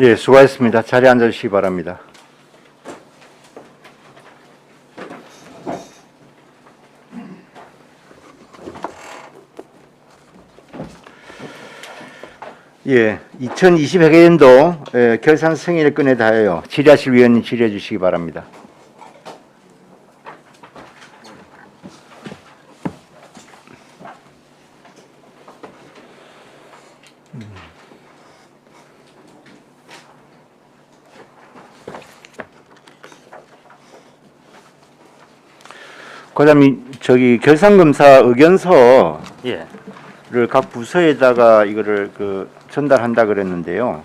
예, 수고하셨습니다. 자리에 앉아주시기 바랍니다. 예, 2020회계년도 결산 승인을 건에 대하여 질의하실 위원님 질의해 주시기 바랍니다. 그다음에 저기 결산검사 의견서를 예. 각 부서에다가 이거를 전달한다 그랬는데요.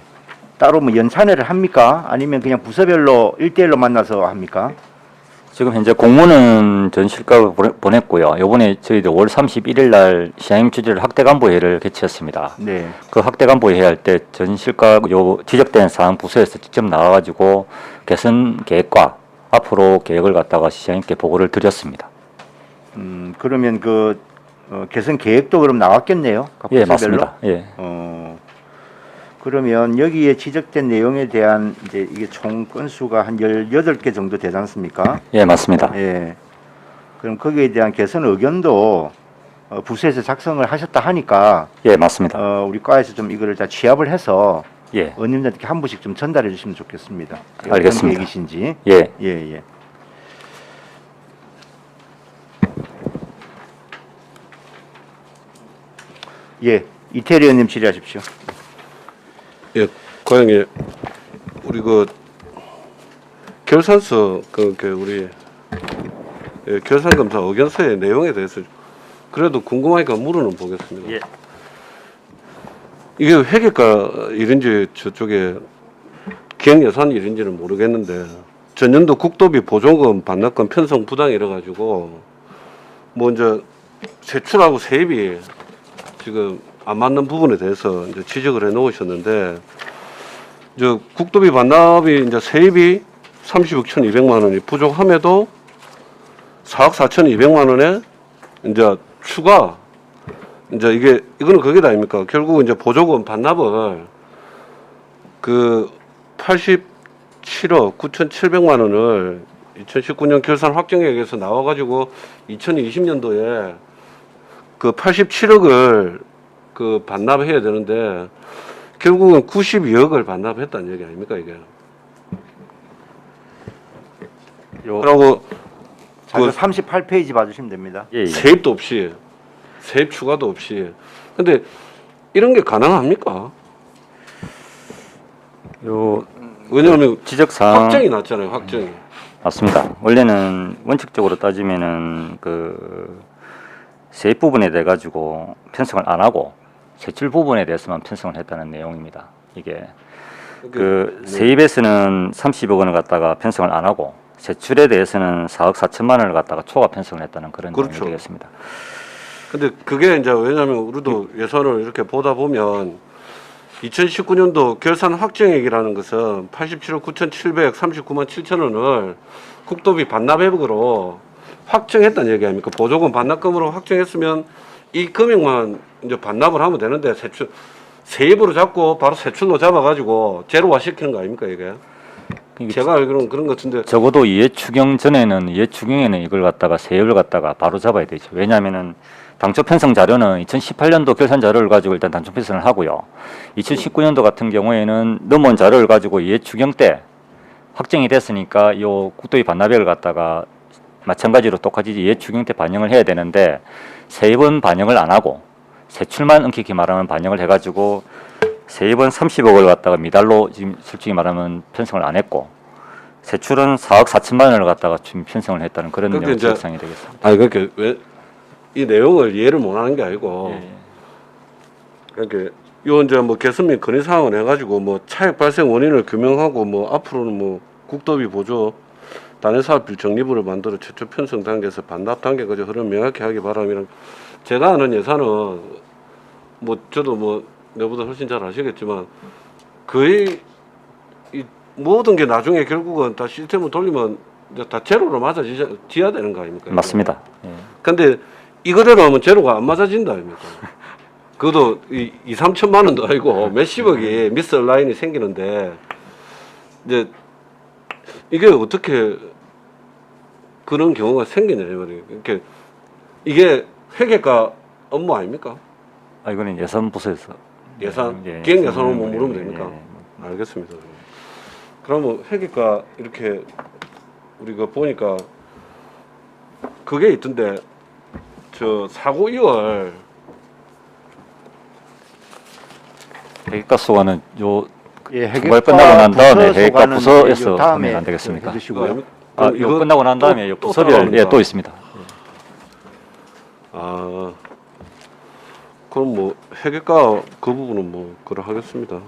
따로 뭐 연찬회를 합니까? 아니면 그냥 부서별로 1대1로 만나서 합니까? 지금 현재 공문은 전 실과로 보냈고요. 이번에 저희들 5월 31일 날 시행임 주재를 학대 간부회의를 개최했습니다. 네. 그 학대 간부회의 할 때 전 실과 요 지적된 사항 부서에서 직접 나와가지고 개선 계획과 앞으로 계획을 갖다가 시장님께 보고를 드렸습니다. 그러면 개선 계획도 그럼 나왔겠네요. 각 예, 부서별로? 맞습니다. 예. 그러면 여기에 지적된 내용에 대한 이제 이게 총 건수가 한 18개 정도 되지 않습니까? 예, 맞습니다. 예. 그럼 거기에 대한 개선 의견도 부서에서 작성을 하셨다 하니까 예, 맞습니다. 우리 과에서 좀 이거를 다 취합을 해서 예. 의원님들께 한 분씩 좀 전달해 주시면 좋겠습니다. 알겠습니다. 어떤 계획이신지. 예. 예. 예, 이태리 의원님 질의하십시오. 예, 고양이 우리 결산서 우리 결산검사 의견서의 내용에 대해서 그래도 궁금하니까 물어는 보겠습니다. 예. 이게 회계과 일인지 저쪽에 기획예산 일인지는 모르겠는데 전년도 국도비 보조금 반납금 편성 부당 이래 가지고 뭐 이제 세출하고 세입이 지금 안 맞는 부분에 대해서 이제 지적을 해 놓으셨는데 저 국도비 반납이 이제 세입이 36억 1,200만 원이 부족함에도 4억 4,200만 원에 이제 추가 이제 이거는 그게 다 아닙니까? 결국 이제 보조금 반납을 87억 9,700만 원을 2019년 결산 확정액에서 나와가지고 2020년도에 87억을 반납해야 되는데 결국은 92억을 반납했다는 얘기 아닙니까 이게? 그리고 38페이지 봐주시면 됩니다. 예. 세입도 없이 세입 추가도 없이 근데 이런 게 가능합니까? 요 왜냐하면 지적 사항 확정이 났잖아요. 확정이. 맞습니다. 원래는 원칙적으로 따지면은 세입 부분에 대해 가지고 편성을 안 하고 세출 부분에 대해서만 편성을 했다는 내용입니다. 이게 세입에서는 30억 원을 갖다가 편성을 안 하고 세출에 대해서는 4억 4천만 원을 갖다가 초과 편성을 했다는 그런 그렇죠. 내용이 되겠습니다. 근데 그게 이제 왜냐하면 우리도 예산을 이렇게 보다 보면 2019년도 결산 확정액이라는 것은 87억 9,739만 7천 원을 국도비 반납액으로 확정했다는 얘기 아닙니까? 보조금 반납금으로 확정했으면 이 금액만 이제 반납을 하면 되는데 세입으로 잡고 바로 세출로 잡아가지고 제로화 시키는 거 아닙니까 이게? 제가 알기로는 그런 것 같은데 적어도 이해 추경 전에는 이해 추경에는 이걸 갖다가 세율을 갖다가 바로 잡아야 되죠. 왜냐하면은 당초 편성 자료는 2018년도 결산 자료를 가지고 일단 단초 편성을 하고요. 2019년도 같은 경우에는 넘어온 자료를 가지고 이해 추경 때 확정이 됐으니까 요 국토비 반납액을 갖다가 마찬가지로 똑같이 이해 추경 때 반영을 해야 되는데 세입은 반영을 안 하고 세출만 엄격히 말하면 반영을 해가지고 세입은 30억을 갖다가 미달로 지금 솔직히 말하면 편성을 안 했고 세출은 4억 4천만 원을 갖다가 지금 편성을 했다는 그런 그러니까 이제- 지적상이 되겠습니다. 아니 그렇게 왜 이 내용을 이해를 못하는 게 아니고 예. 그러니까 요 이제 뭐 개선 및 건의 사항을 해가지고 뭐 차액 발생 원인을 규명하고 뭐 앞으로는 뭐 국도비 보조 단위 사업비 적립으로 만들어 최초 편성 단계에서 반납 단계까지 흐름 명확히 하기 바람이랑 제가 아는 예산은 뭐 저도 뭐 내보다 훨씬 잘 아시겠지만 거의 이 모든 게 나중에 결국은 다 시스템을 돌리면 이제 다 제로로 맞아지야 되는 거 아닙니까? 맞습니다. 예. 근데 이거대로 하면 제로가 안 맞아진다 아닙니까? 그것도 2, 3천만 원도 아니고 몇십억이 미스 라인이 생기는데 이제 이게 어떻게 그런 경우가 생기냐 이 말이에요. 이렇게 이게 회계과 업무 아닙니까? 아 이거는 예산 부서에서 예산 예, 기획 예산으로 예, 물으면 예, 됩니까? 예. 알겠습니다. 그러면 회계과 이렇게 우리가 보니까 그게 있던데 저 사고 이월 회계과 소관은 요 예, 총괄 끝나고 난 다음에 부서 회계과 소관은 부서에서 다음에 하면 안 되겠습니까? 해주시고요. 아, 이거 끝나고 난 다음에 요 부서별 따라옵니까? 예, 또 있습니다. 아 그럼 뭐 회계과 그 부분은 뭐 그러 하겠습니다.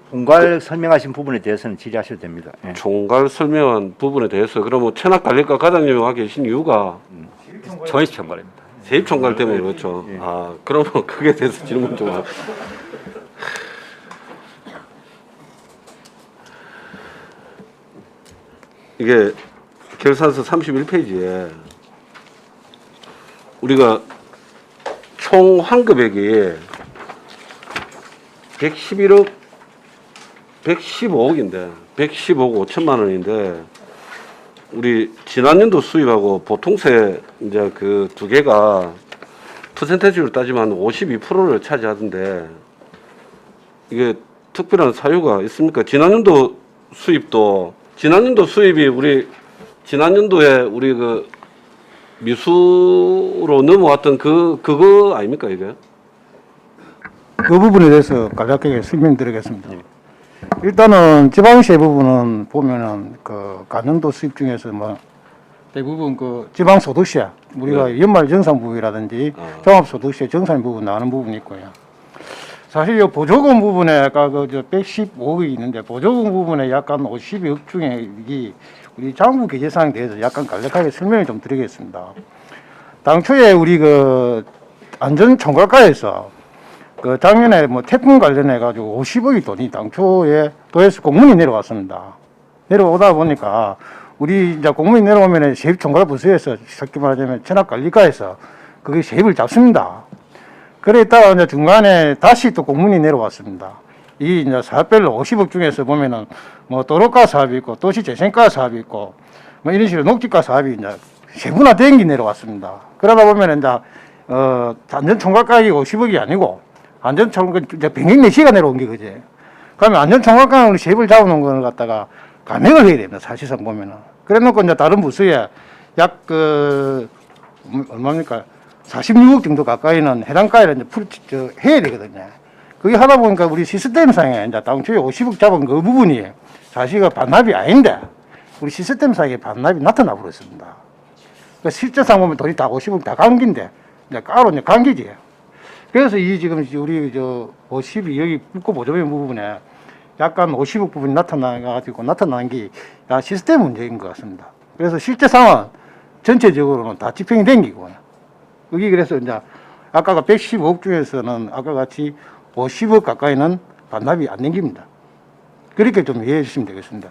총괄 설명하신 부분에 대해서는 질의하셔도 됩니다. 예. 총괄 설명한 부분에 대해서 그러면 천학관리과 과장님이 와 계신 이유가 총입 총괄입니다. 세입 총괄 때문에 그렇죠. 예. 아 그러면 그게 대해서 질문 좀 이게 결산서 31페이지에 우리가 총 환급액이 111억 115억인데 115억 5천만 원인데 우리 지난 연도 수입하고 보통세 이제 그 두 개가 퍼센테이지로 따지면 52%를 차지하던데 이게 특별한 사유가 있습니까? 지난 연도 수입이 우리 지난 연도에 우리 그 미수로 넘어왔던 그거 아닙니까 이게? 그 부분에 대해서 간략하게 설명드리겠습니다. 일단은 지방세 부분은 보면은 그 간년도 수입 중에서 뭐 대부분 그 지방소득세 우리가 연말정산부이라든지 종합소득세 정산 부분 나오는 부분이 있고요. 사실 이 보조금 부분에 아까 그저 115억이 있는데 보조금 부분에 약간 52억 중에 이 우리 장부 계제사항에 대해서 약간 간략하게 설명을 좀 드리겠습니다. 당초에 우리 그 안전총괄과에서 그 작년에 뭐 태풍 관련해 가지고 50억의 돈이 당초에 도에서 공문이 내려왔습니다. 내려오다 보니까 우리 이제 공문이 내려오면 세입총괄부서에서 쉽게 말하자면 천학관리과에서 그게 세입을 잡습니다. 그래 있다가 이제 중간에 다시 또 공문이 내려왔습니다. 이 이제 사업별로 50억 중에서 보면은 뭐 도로가 사업이 있고 도시재생과 사업이 있고 뭐 이런 식으로 녹지과 사업이 이제 세분화된 게 내려왔습니다. 그러다 보면 이제 안전총괄과액이 50억이 아니고 안전총괄 이제 병행내시가 내려온 게 그제. 그러면 안전총괄과액으로 세입을 잡아놓은 걸 갖다가 감액을 해야 됩니다. 사실상 보면은. 그래놓고 이제 다른 부서에 약 얼마입니까? 46억 정도 가까이는 해당 과에는 이제 해야 되거든요. 그게 하다 보니까 우리 시스템상에 이제 당초에 50억 잡은 그 부분이 사실은 반납이 아닌데 우리 시스템상에 반납이 나타나 버렸습니다. 그러니까 실제상 보면 돈이 다 50억 다 감기인데 이제 까로 이제 감기지. 그래서 이 지금 우리 52억이 국고 보조금 부분에 약간 50억 부분이 나타난 게 시스템 문제인 것 같습니다. 그래서 실제상은 전체적으로는 다 집행이 된 거고요. 여기 그래서 이제 아까가 115억 중에서는 아까 같이 50억 가까이는 반납이 안 된 겁니다. 그렇게 좀 이해해 주시면 되겠습니다.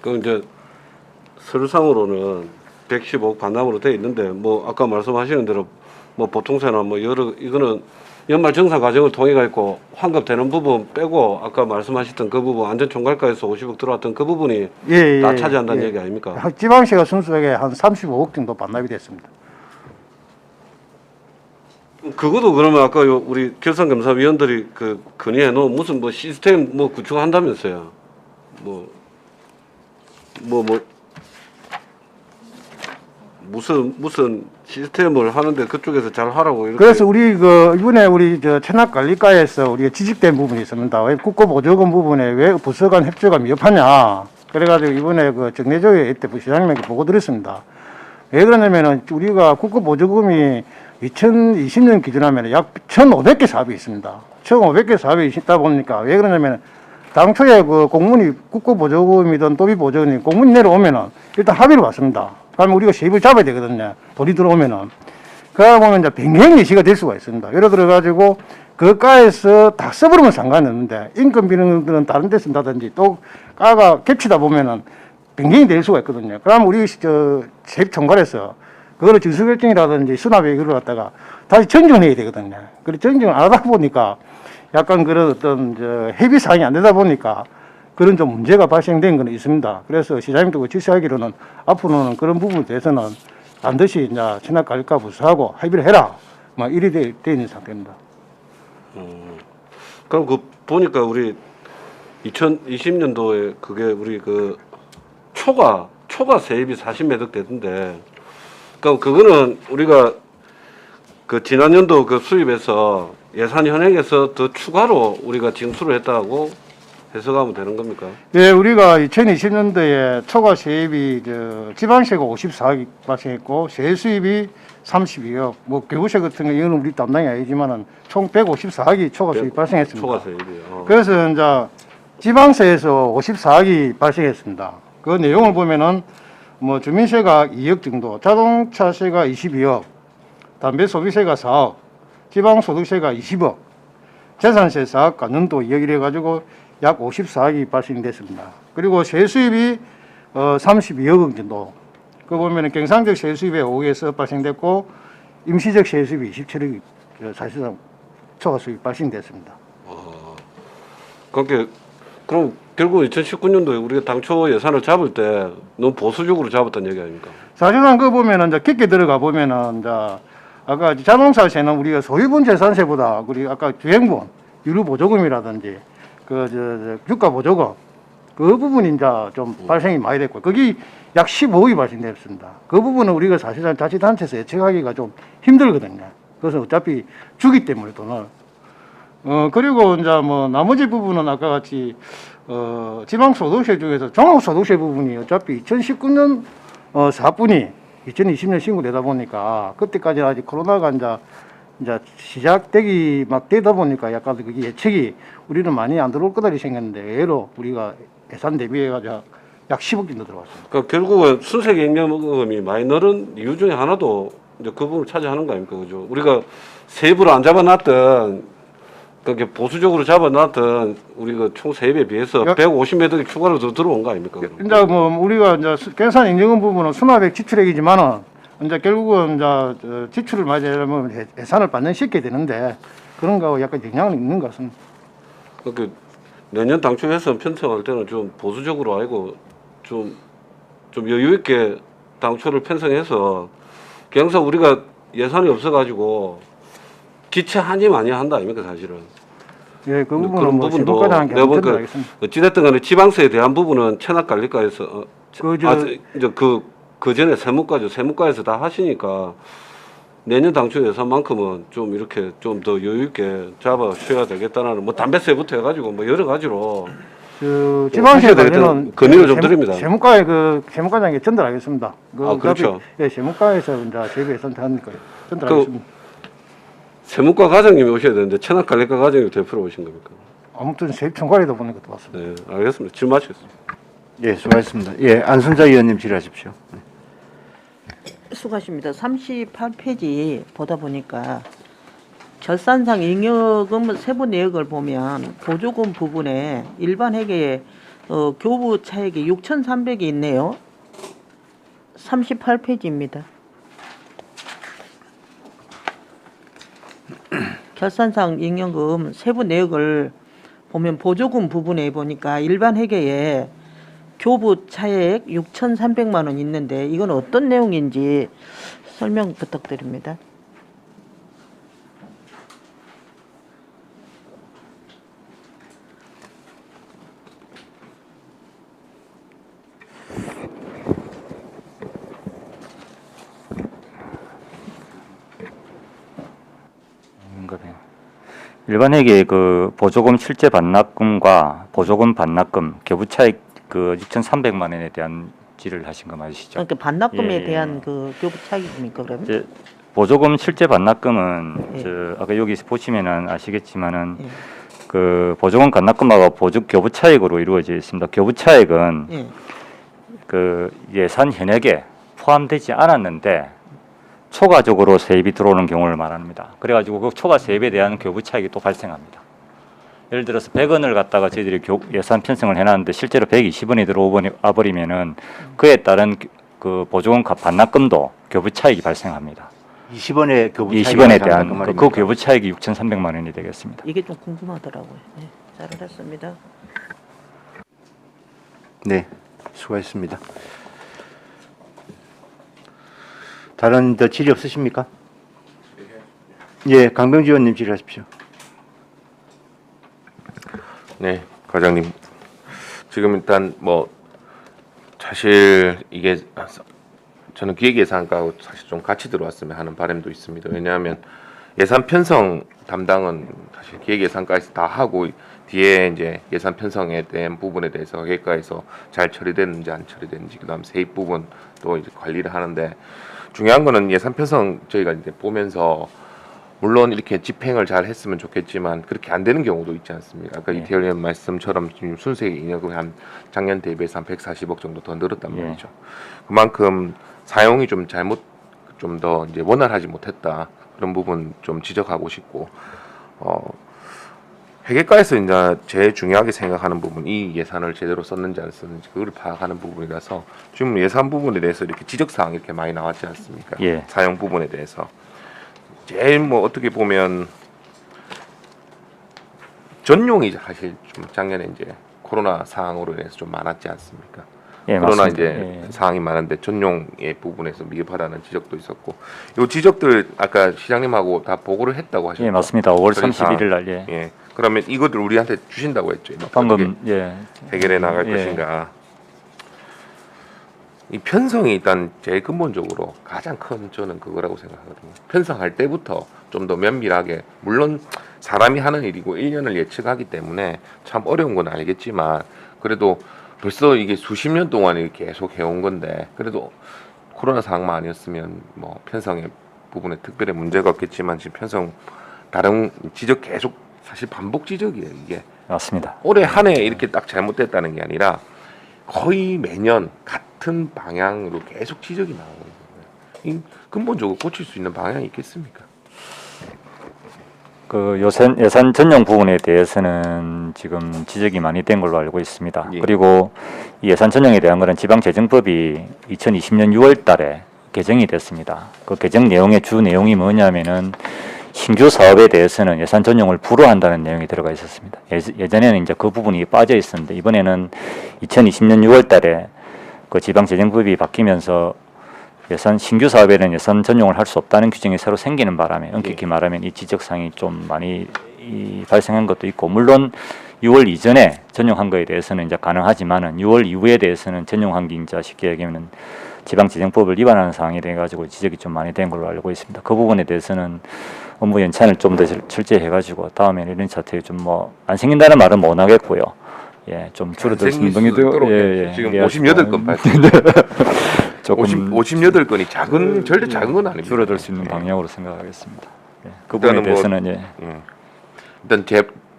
그 이제 서류상으로는 115억 반납으로 돼 있는데 뭐 아까 말씀하시는 대로 뭐 보통세나 뭐 여러 이거는 연말 정산 과정을 통해 있고 환급되는 부분 빼고 아까 말씀하셨던 그 부분 안전총괄과에서 50억 들어왔던 그 부분이 다 차지한다는 얘기 아닙니까? 지방시가 순수하게 한 35억 정도 반납이 됐습니다. 그것도 그러면 아까 우리 결산검사위원들이 그 건의해 놓은 무슨 뭐 시스템 뭐 구축한다면서요? 무슨 시스템을 하는데 그쪽에서 잘 하라고 이렇게. 그래서 우리 그 이번에 우리 저 체납관리과에서 우리가 지적된 부분이 있습니다. 왜 국고보조금 부분에 왜 부서 간 협조가 미흡하냐. 그래가지고 이번에 그 정례조회 때 부시장님에게 보고 드렸습니다. 왜 그러냐면은 우리가 국고보조금이 2020년 기준하면 약 1,500개 사업이 있습니다. 1,500개 사업이 있다 보니까 왜 그러냐면 당초에 그 공문이 국고보조금이든 도비보조금이든 공문이 내려오면은 일단 합의를 받습니다. 그러면 우리가 세입을 잡아야 되거든요. 돈이 들어오면은. 그러다 보면 이제 변경 예시가 될 수가 있습니다. 예를 들어가지고 그 과에서 다 써버리면 상관이 없는데 인건비는 다른 데 쓴다든지 또 과가 겹치다 보면은 변경이 될 수가 있거든요. 그러면 우리 저 세입 총괄에서 그거를 증수결정이라든지 수납액을 갖다가 다시 정정해야 되거든요. 그래 정정을 안 하다 보니까 약간 그런 어떤 저 협의 사항이 안 되다 보니까 그런 좀 문제가 발생된 건 있습니다. 그래서 시장님도 지시하기로는 앞으로는 그런 부분에 대해서는 반드시 이제 체납관리과 부서하고 합의를 해라. 막 이래 돼 있는 상태입니다. 그럼 그 보니까 우리 2020년도에 그게 우리 그 초과 세입이 40매덕 되던데, 그럼 그거는 우리가 그 지난 연도 그 수입에서 예산 현액에서 더 추가로 우리가 징수를 했다고 해석하면 되는 겁니까? 네, 우리가 2020년도에 초과 세입이 지방세가 54억이 발생했고 세수입이 32억. 뭐 교부세 같은 거 이거는 우리 담당이 아니지만은 총 154억이 초과 수입 발생했습니다. 초과 세입이요. 그래서 이제 지방세에서 54억이 발생했습니다. 그 내용을 보면은 뭐 주민세가 2억 정도, 자동차세가 22억, 담배 소비세가 4억, 지방소득세가 20억, 재산세 4억, 관연도 2억 이래 가지고 약 54억이 발생됐습니다. 그리고 세수입이 32억 정도. 그 보면은 경상적 세수입이 5억에서 발생됐고 임시적 세수입이 27억이 사실상 초과 수입 발생됐습니다. 그렇게 그럼 결국 2019년도에 우리가 당초 예산을 잡을 때 너무 보수적으로 잡았다는 얘기 아닙니까? 사실상 그 보면은 이제 깊게 들어가 보면은 이제 아까 자동차세는 우리가 소유분 재산세보다 우리 아까 주행분 유류보조금이라든지 그 주가보조금 그 부분이 이제 좀 발생이 많이 됐고 거기 약 15억이 발생됐습니다. 그 부분은 우리가 사실상 자치단체에서 예측하기가 좀 힘들거든요. 그래서 어차피 주기 때문에 돈을 그리고 이제 뭐 나머지 부분은 아까 같이 지방소득세 중에서 종합소득세 부분이 어차피 2019년 사분이 2020년 신고되다 보니까 그때까지 아직 코로나가 이제 시작되기 막 되다 보니까 약간 그게 예측이 우리는 많이 안 들어올 거다 생겼는데 의외로 우리가 예산 대비해가지고 약 10억 정도 들어왔습니다. 그러니까 결국은 순세경제금이 많이 늘은 이유 중에 하나도 이제 그 부분을 차지하는 거 아닙니까, 그죠? 우리가 세입으로 안 잡아놨던 그렇게 보수적으로 잡아놨던 우리가 총 세입에 비해서 150매덕이 추가로 더 들어온 거 아닙니까? 그럼? 이제 뭐 우리가 이제 계산 인정금 부분은 수납액 지출액이지만은 이제 결국은 이제 지출을 맞이하려면 예산을 반영시켜야 되는데 그런 거하고 약간 영향은 있는 것 같습니다. 그러니까 내년 당초 예산 편성할 때는 좀 보수적으로 아니고 좀 여유 있게 당초를 편성해서 항상 우리가 예산이 없어가지고 기체 한이 많이 한다 아닙니까 사실은. 예, 그 부분은 그런 뭐 부분도 시부과장한테 내가 한번 보니까 전달하겠습니다. 어찌됐든 간에 지방세에 대한 부분은 체납관리과에서 이제 그 전에 세무과에서 다 하시니까 내년 당초 예산만큼은 좀 이렇게 좀 더 여유 있게 잡아 쉬어야 되겠다는 뭐 담배세부터 해가지고 뭐 여러 가지로 그 지방세 관련은 건의를 좀 드립니다. 세무과에 세무과장에게 전달하겠습니다. 그렇죠. 예, 세무과에서 이제 세부 예산 하니까 전달하겠습니다. 세무과 과장님이 오셔야 되는데 체납관리과 과장님 대표로 오신 겁니까? 아무튼 세입 총괄이다 보니까 또 왔습니다. 네, 알겠습니다. 질문 마치겠습니다. 예, 수고하셨습니다. 예, 안순자 의원님 질의하십시오. 수고하십니다. 38페이지 보다 보니까 결산상 잉여금 세부 내역을 보면 보조금 부분에 일반 회계에 교부 차액이 6,300이 있네요. 38페이지입니다. 결산상 잉여금 세부 내역을 보면 보조금 부분에 보니까 일반 회계에 교부 차액 6,300만 원 있는데 이건 어떤 내용인지 설명 부탁드립니다. 일반 회계의 그 보조금 실제 반납금과 보조금 반납금 교부 차익 그 6,300만 원에 대한 질의를 하신 거 맞으시죠? 그러니까 반납금에 예, 예. 대한 그 교부 차익입니까 그러면? 이제 보조금 실제 반납금은 예. 저 아까 여기 보시면은 아시겠지만은 예. 그 보조금 반납금하고 교부 차익으로 이루어져 있습니다. 교부 차익은 예. 그 예산 현액에 포함되지 않았는데 초과적으로 세입이 들어오는 경우를 말합니다. 그래가지고 그 초과 세입에 대한 교부 차익이 또 발생합니다. 예를 들어서 100원을 갖다가 저희들이 예산 편성을 해놨는데 실제로 120원이 들어와 버리면은 그에 따른 그 보조금 반납금도 교부 차익이 발생합니다. 20원의 교부 20원에 대한 그 교부 차익이 6,300만 원이 되겠습니다. 이게 좀 궁금하더라고요. 네, 잘하셨습니다. 네, 수고하셨습니다. 다른 더 질의 없으십니까? 예, 강병지 의원님 질의하십시오. 네, 과장님. 지금 일단 뭐 사실 이게 저는 기획예산과하고 사실 좀 같이 들어왔으면 하는 바람도 있습니다. 왜냐하면 예산 편성 담당은 사실 기획예산과에서 다 하고 뒤에 이제 예산 편성에 대한 부분에 대해서 회계과에서 잘 처리됐는지 안 처리됐는지 그다음 세입 부분 또 이제 관리를 하는데 중요한 거는 예산 편성 저희가 이제 보면서 물론 이렇게 집행을 잘 했으면 좋겠지만 그렇게 안 되는 경우도 있지 않습니까? 아까 이태원 의원 말씀처럼 지금 순수의 잉여금이 한 작년 대비해서 한 140억 정도 더 늘었단 말이죠. 그만큼 사용이 좀 잘못 좀 더 이제 원활하지 못했다 그런 부분 좀 지적하고 싶고 회계과에서 이제 제일 중요하게 생각하는 부분 이 예산을 제대로 썼는지 안 썼는지 그걸 파악하는 부분이라서 지금 예산 부분에 대해서 이렇게 지적 사항이 이렇게 많이 나왔지 않습니까? 예. 사용 부분에 대해서 제일 뭐 어떻게 보면 전용이 사실 좀 작년에 이제 코로나 상황으로 인해서 좀 많았지 않습니까? 예, 코로나 맞습니다. 이제 예. 상황이 많은데 전용의 부분에서 미흡하다는 지적도 있었고 이 지적들 아까 시장님하고 다 보고를 했다고 하셨죠? 예, 맞습니다. 5월 처리 사항. 31일 날 예. 예. 그러면 이것들 우리한테 주신다고 했죠. 방금 예. 해결해 나갈 예. 것인가? 이 편성이 일단 제일 근본적으로 가장 큰 저는 그거라고 생각하거든요. 편성할 때부터 좀 더 면밀하게 물론 사람이 하는 일이고 1년을 예측하기 때문에 참 어려운 건 알겠지만 그래도 벌써 이게 수십 년 동안 이렇게 계속 해온 건데 그래도 코로나 상황만 아니었으면 뭐 편성의 부분에 특별히 문제가 없겠지만 지금 편성 다른 지적 계속 사실 반복 지적이에요 이게. 맞습니다. 올해 한 해 이렇게 딱 잘못됐다는 게 아니라 거의 매년 같은 방향으로 계속 지적이 나오는 거예요. 이 근본적으로 고칠 수 있는 방향이 있겠습니까? 그 예산 전용 부분에 대해서는 지금 지적이 많이 된 걸로 알고 있습니다. 예. 그리고 이 예산 전용에 대한 것은 지방재정법이 2020년 6월 달에 개정이 됐습니다. 그 개정 내용의 주 내용이 뭐냐면은 신규 사업에 대해서는 예산 전용을 불허한다는 내용이 들어가 있었습니다. 예전에는 이제 그 부분이 빠져 있었는데 이번에는 2020년 6월 달에 그 지방재정법이 바뀌면서 신규 사업에는 예산 전용을 할 수 없다는 규정이 새로 생기는 바람에 엄격히 말하면 이 지적사항이 좀 많이 발생한 것도 있고 물론 6월 이전에 전용한 거에 대해서는 이제 가능하지만은 6월 이후에 대해서는 전용한 게 이제 쉽게 얘기하면 지방재정법을 위반하는 사항이 돼 가지고 지적이 좀 많이 된 걸로 알고 있습니다. 그 부분에 대해서는 업무 연차를 좀 더 철저히 해가지고 다음에는 이런 사태가 좀 뭐 안 생긴다는 말은 못 하겠고요. 예, 좀 줄어들 수 있는 생길 수 있도록 지금 58건 발생. 조금 58건이 작은 절대 작은 건 아닙니다. 줄어들 수 있는 방향으로 생각하겠습니다. 예, 그 일단은 부분에 대해서는 예. 일단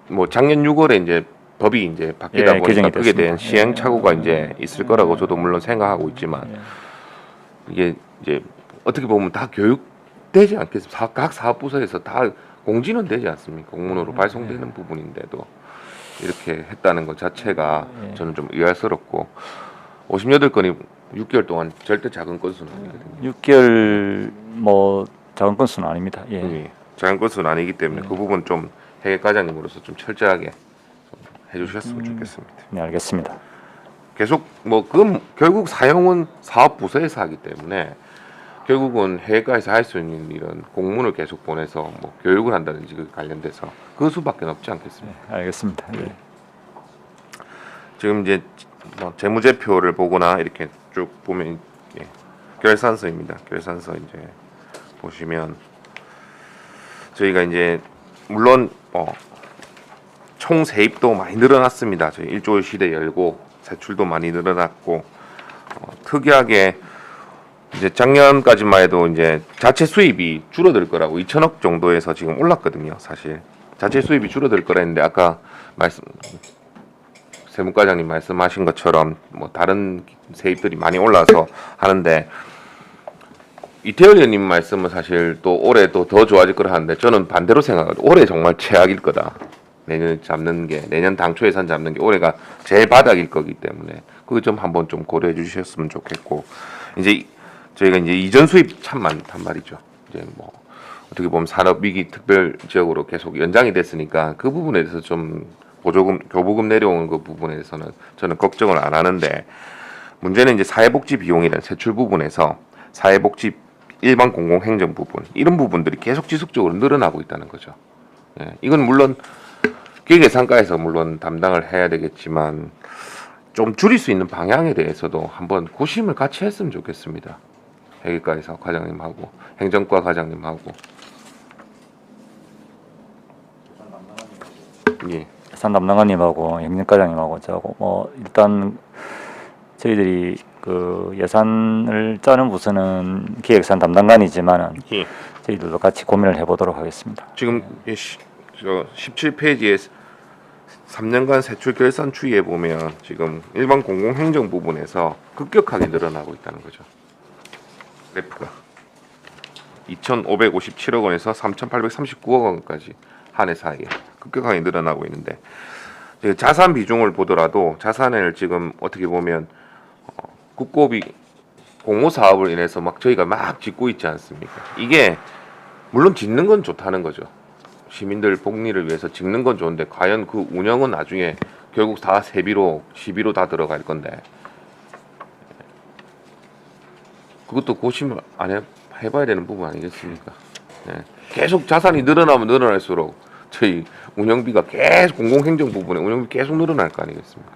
뭐 작년 6월에 이제 법이 이제 바뀌다 예, 보니까 개정이 그게 대한 됐습니다. 시행착오가 이제 있을 거라고 저도 물론 생각하고 있지만 이게 이제 어떻게 보면 다 교육되지 않겠습니까? 각 사업부서에서 다 공지는 되지 않습니까? 공문으로 발송되는 부분인데도 이렇게 했다는 것 자체가 저는 좀 의아스럽고 58건이 6개월 동안 절대 작은 건수는 아니거든요. 6개월 뭐 작은 건수는 아닙니다. 예. 작은 건수는 아니기 때문에 그 부분 좀 회계과장님으로서 좀 철저하게 좀 해주셨으면 좋겠습니다. 네, 알겠습니다. 계속 뭐 그 결국 사용은 사업 부서에서 하기 때문에 결국은 회계과에서 할 수 있는 이런 공문을 계속 보내서 뭐 교육을 한다든지 그 관련돼서 그 수밖에 없지 않겠습니까? 알겠습니다. 예. 지금 이제 뭐 재무제표를 보거나 이렇게 쭉 보면 예, 결산서입니다. 결산서 이제 보시면 저희가 이제 물론 총 세입도 많이 늘어났습니다. 저희 1조 시대 열고 세출도 많이 늘어났고 특이하게 이제 작년까지만 해도 이제 자체 수입이 줄어들 거라고 2천억 정도에서 지금 올랐거든요. 사실 자체 수입이 줄어들 거라 했는데 아까 세무과장님 말씀하신 것처럼 뭐 다른 세입들이 많이 올라서 하는데 이태원 의원님 말씀은 사실 또 올해 또 더 좋아질 거라 하는데 저는 반대로 생각해요. 올해 정말 최악일 거다. 내년 잡는 게 내년 당초 예산 잡는 게 올해가 제일 바닥일 거기 때문에 그거 좀 한번 좀 고려해 주셨으면 좋겠고 이제 저희가 이제 이전 수입 참 많단 말이죠. 이제 뭐 어떻게 보면 산업 위기 특별 지역으로 계속 연장이 됐으니까 그 부분에 대해서 좀 보조금 교부금 내려오는 그 부분에 대해서는 저는 걱정을 안 하는데 문제는 이제 사회복지 비용이라는 세출 부분에서 사회복지 일반 공공행정 부분 이런 부분들이 계속 지속적으로 늘어나고 있다는 거죠. 예, 이건 물론 기획예산과에서 물론 담당을 해야 되겠지만 좀 줄일 수 있는 방향에 대해서도 한번 고심을 같이 했으면 좋겠습니다. 회계과에서 과장님하고 행정과 과장님하고 예. 예산 담당관님하고 행정과장님하고 저하고 뭐 일단 저희들이 그 예산을 짜는 부서는 기획예산 담당관이지만은 예. 저희들도 같이 고민을 해보도록 하겠습니다. 지금 저 17페이지에 3년간 세출 결산 추이에 보면 지금 일반 공공행정 부분에서 급격하게 늘어나고 있다는 거죠. 그래프가 2,557억 원에서 3,839억 원까지 한 해 사이에 급격하게 늘어나고 있는데 자산 비중을 보더라도 자산을 지금 어떻게 보면 국고비 공모 사업을 인해서 막 저희가 막 짓고 있지 않습니까? 이게 물론 짓는 건 좋다는 거죠. 시민들 복리를 위해서 짓는 건 좋은데 과연 그 운영은 나중에 결국 다 세비로 시비로 다 들어갈 건데 그것도 고심을 안 해봐야 되는 부분 아니겠습니까? 네. 계속 자산이 늘어나면 늘어날수록 저희 운영비가 계속 공공행정 부분에 운영비 계속 늘어날 거 아니겠습니까?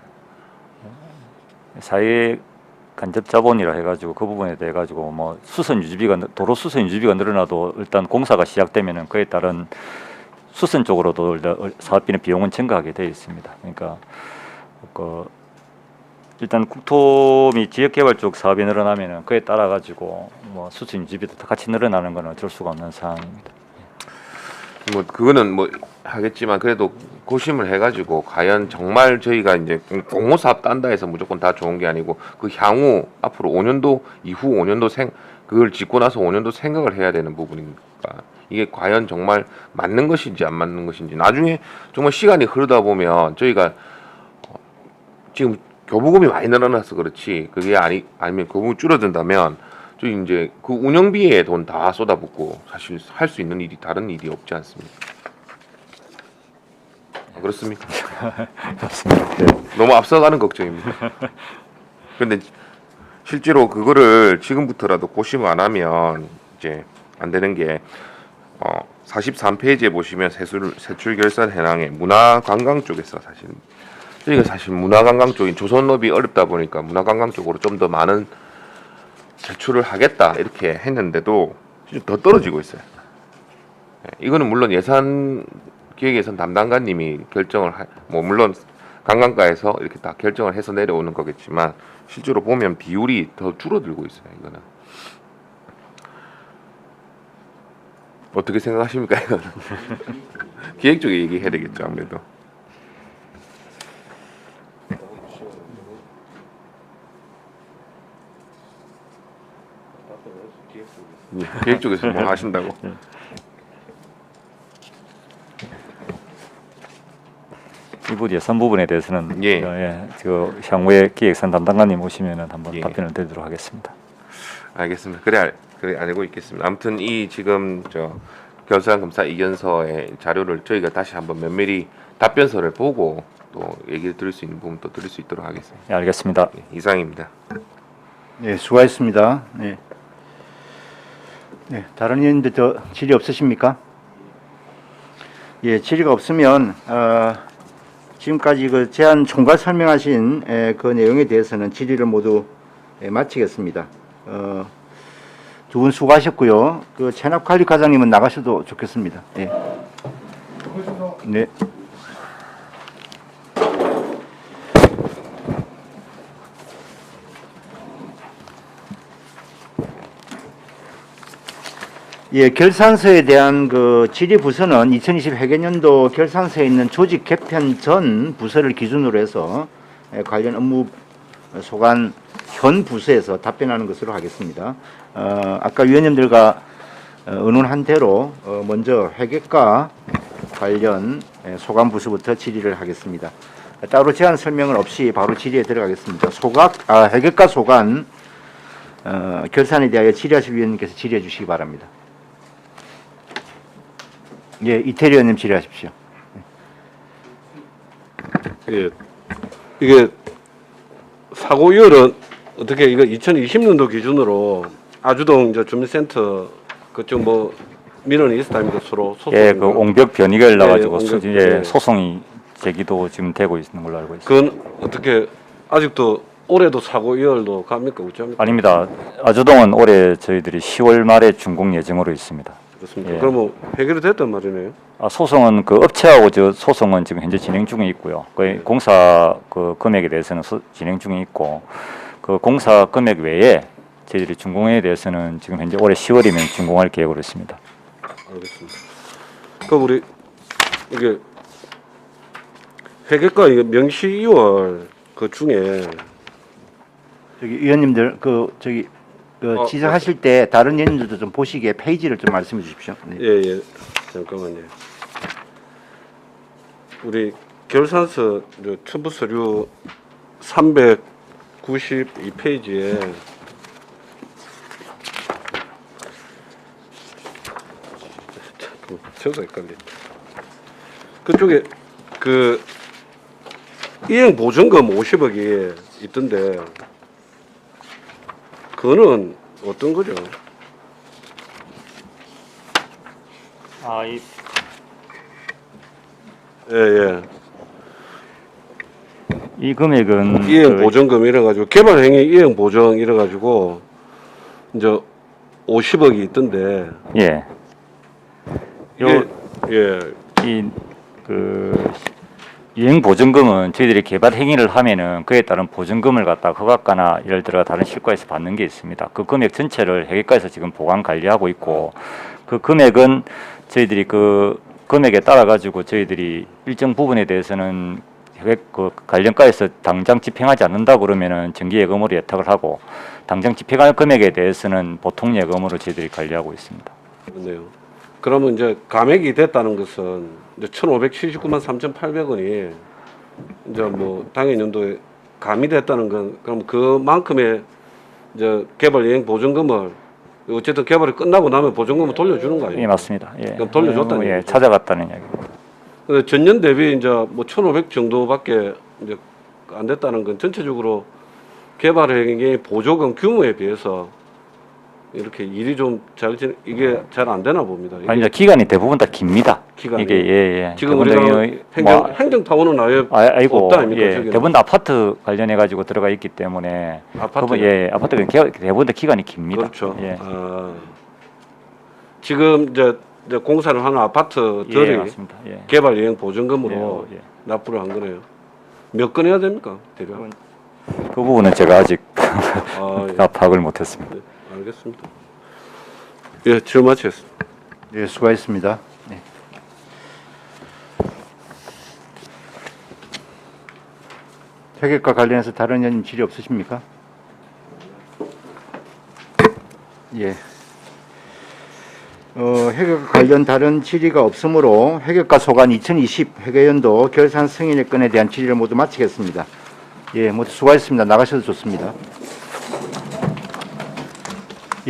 사회 간접 자본이라 해가지고 그 부분에 대해 가지고 뭐 수선 유지비가 도로 수선 유지비가 늘어나도 일단 공사가 시작되면은 그에 따른 수선 쪽으로도 사업비는 비용은 증가하게 되어 있습니다. 그러니까 일단 국토 및 지역개발 쪽 사업이 늘어나면은 그에 따라 가지고 뭐 수선 유지비도 같이 늘어나는 것은 어쩔 수가 없는 상황입니다. 뭐 그거는 뭐 하겠지만 그래도 고심을 해가지고 과연 정말 저희가 이제 공모 사업 딴다 해서 무조건 다 좋은 게 아니고 그 향후 앞으로 5년도 이후 5년도 그걸 짓고 나서 5년도 생각을 해야 되는 부분이니까 이게 과연 정말 맞는 것인지 안 맞는 것인지 나중에 정말 시간이 흐르다 보면 저희가 지금 교부금이 많이 늘어나서 그렇지 그게 아니면 교부금이 줄어든다면 저희 이제 그 운영비에 돈 다 쏟아붓고 사실 할 수 있는 일이 다른 일이 없지 않습니까? 그렇습니까? 맞습니다. 네. 너무 앞서가는 걱정입니다. 그런데 실제로 그거를 지금부터라도 고심 안 하면 이제 안 되는 게 43페이지에 보시면 세출 결산 현황에 문화관광 쪽에서 저희가 사실 문화관광 쪽인 조선업이 어렵다 보니까 문화관광 쪽으로 좀 더 많은 제출을 하겠다 이렇게 했는데도 더 떨어지고 있어요. 이거는 물론 기획예산 담당관님이 결정을 뭐 물론 관광과에서 이렇게 다 결정을 해서 내려오는 거겠지만 실제로 보면 비율이 더 줄어들고 있어요. 이거는 어떻게 생각하십니까? 이거는 기획 쪽에 얘기해야 되겠죠 아무래도. 기획 쪽에서 뭐 하신다고? 이부 예산 부분에 대해서는 예. 그 향후에 기획예산 담당관님 오시면은 한번 예. 답변을 드리도록 하겠습니다. 알겠습니다. 그래 알고 있겠습니다. 아무튼 이 지금 결산검사 이견서의 자료를 저희가 다시 한번 면밀히 답변서를 보고 또 얘기를 드릴 수 있는 부분 또 드릴 수 있도록 하겠습니다. 예, 알겠습니다. 예, 이상입니다. 네, 수고하셨습니다. 네. 네, 다른 의원님들 더 질의 없으십니까? 예, 질의가 없으면 지금까지 그 제안 총괄 설명하신 그 내용에 대해서는 질의를 모두 마치겠습니다. 두 분 수고하셨고요. 그 체납관리과장님은 나가셔도 좋겠습니다. 예. 네. 예, 결산서에 대한 그 질의 부서는 2020 회계년도 결산서에 있는 조직 개편 전 부서를 기준으로 해서 관련 업무 소관 현 부서에서 답변하는 것으로 하겠습니다. 아까 위원님들과 의논한 대로 먼저 회계과 관련 소관 부서부터 질의를 하겠습니다. 따로 제한 설명은 없이 바로 질의에 들어가겠습니다. 회계과 소관 결산에 대하여 질의하실 위원님께서 질의해 주시기 바랍니다. 예, 이태리 의원님 질의하십시오. 예, 이게 사고율은 어떻게 이거 2020년도 기준으로 아주동 이제 주민센터 그쪽 뭐 민원이 있었다니까 서로 소송. 예, 그 옹벽 변이가 나가지고 옹벽, 예, 소송이 제기도 지금 되고 있는 걸로 알고 있습니다. 그건 어떻게 아직도 올해도 사고율도 갑니까 어쩝니까? 아닙니다. 아주동은 올해 저희들이 10월 말에 준공 예정으로 있습니다. 그렇습니다. 예. 그러면 해결이 됐단 말이네요. 소송은 그 업체하고 저 소송은 지금 현재 진행 중에 있고요. 그 공사 그 금액에 대해서는 진행 중에 있고 그 공사 금액 외에 저희들이 준공에 대해서는 지금 현재 올해 10월이면 준공할 계획으로 있습니다. 알겠습니다. 그럼 우리 이게 회계과 이게 명시 2월 그 중에 저기 위원님들 그 지적하실 때 다른 위원님들도 좀 보시기에 페이지를 좀 말씀해 주십시오. 네. 예. 잠깐만요. 우리 결산서 첨부 서류 392페이지에 저도 헷갈려. 그쪽에 그 이행 보증금 50억이 있던데 그거는 어떤 거죠? 예. 이 금액은 이행 보증금 이래 가지고 개발 행위 이행 보증 이래 가지고 이제 50억이 있던데 예. 예. 이행 보증금은 저희들이 개발 행위를 하면은 그에 따른 보증금을 갖다 허가가나 예를 들어 다른 실과에서 받는 게 있습니다. 그 금액 전체를 회계과에서 지금 보관 관리하고 있고 그 금액은 저희들이 그 금액에 따라 가지고 저희들이 일정 부분에 대해서는 그 관련과에서 당장 집행하지 않는다 그러면은 정기 예금으로 예탁을 하고 당장 집행할 금액에 대해서는 보통 예금으로 저희들이 관리하고 있습니다. 그렇네요. 그러면 이제 감액이 됐다는 것은 이제 1,579만 3,800원이 이제 뭐 당해 연도에 가미됐다는 건 그럼 그만큼의 이제 개발 이행 보증금을 어쨌든 개발이 끝나고 나면 보증금을 돌려주는 거 아니에요? 예, 맞습니다. 예. 그럼 돌려줬다는 예, 얘기죠? 찾아갔다는 이야기입니다. 근데 전년 대비 이제 뭐 1,500 정도밖에 이제 안 됐다는 건 전체적으로 개발 행위 보조금 규모에 비해서 이렇게 일이 좀 이게 잘 안 되나 봅니다. 이게 아니, 기간이 대부분 다 깁니다. 기간이. 이게 예. 지금 대부분 우리가 다 행정타운은 아예 아이고 없다 아닙니까? 예. 저기는? 대부분 다 아파트 관련해 가지고 들어가 있기 때문에 아파트요? 예, 아파트는 대부분 다 기간이 깁니다. 그렇죠. 예. 지금 이제 공사를 하는 아파트들이 예, 맞습니다. 예. 개발 이행 보증금으로 예, 예. 납부를 한 거네요. 몇 건 해야 됩니까, 대략? 그 부분은 제가 아직 예. 파악을 못했습니다. 네, 알겠습니다. 예, 질문 마치겠습니다. 네, 수고하셨습니다. 네. 회계과 관련해서 다른 의원님 질의 없으십니까? 예. 회계과 관련 다른 질의가 없으므로 회계과 소관 2020 회계연도 결산 승인의 건에 대한 질의를 모두 마치겠습니다. 예, 모두 수고하셨습니다. 나가셔도 좋습니다.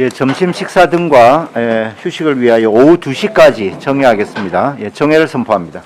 예, 점심 식사 등과 휴식을 위하여 오후 2시까지 정회하겠습니다. 예, 정회를 선포합니다.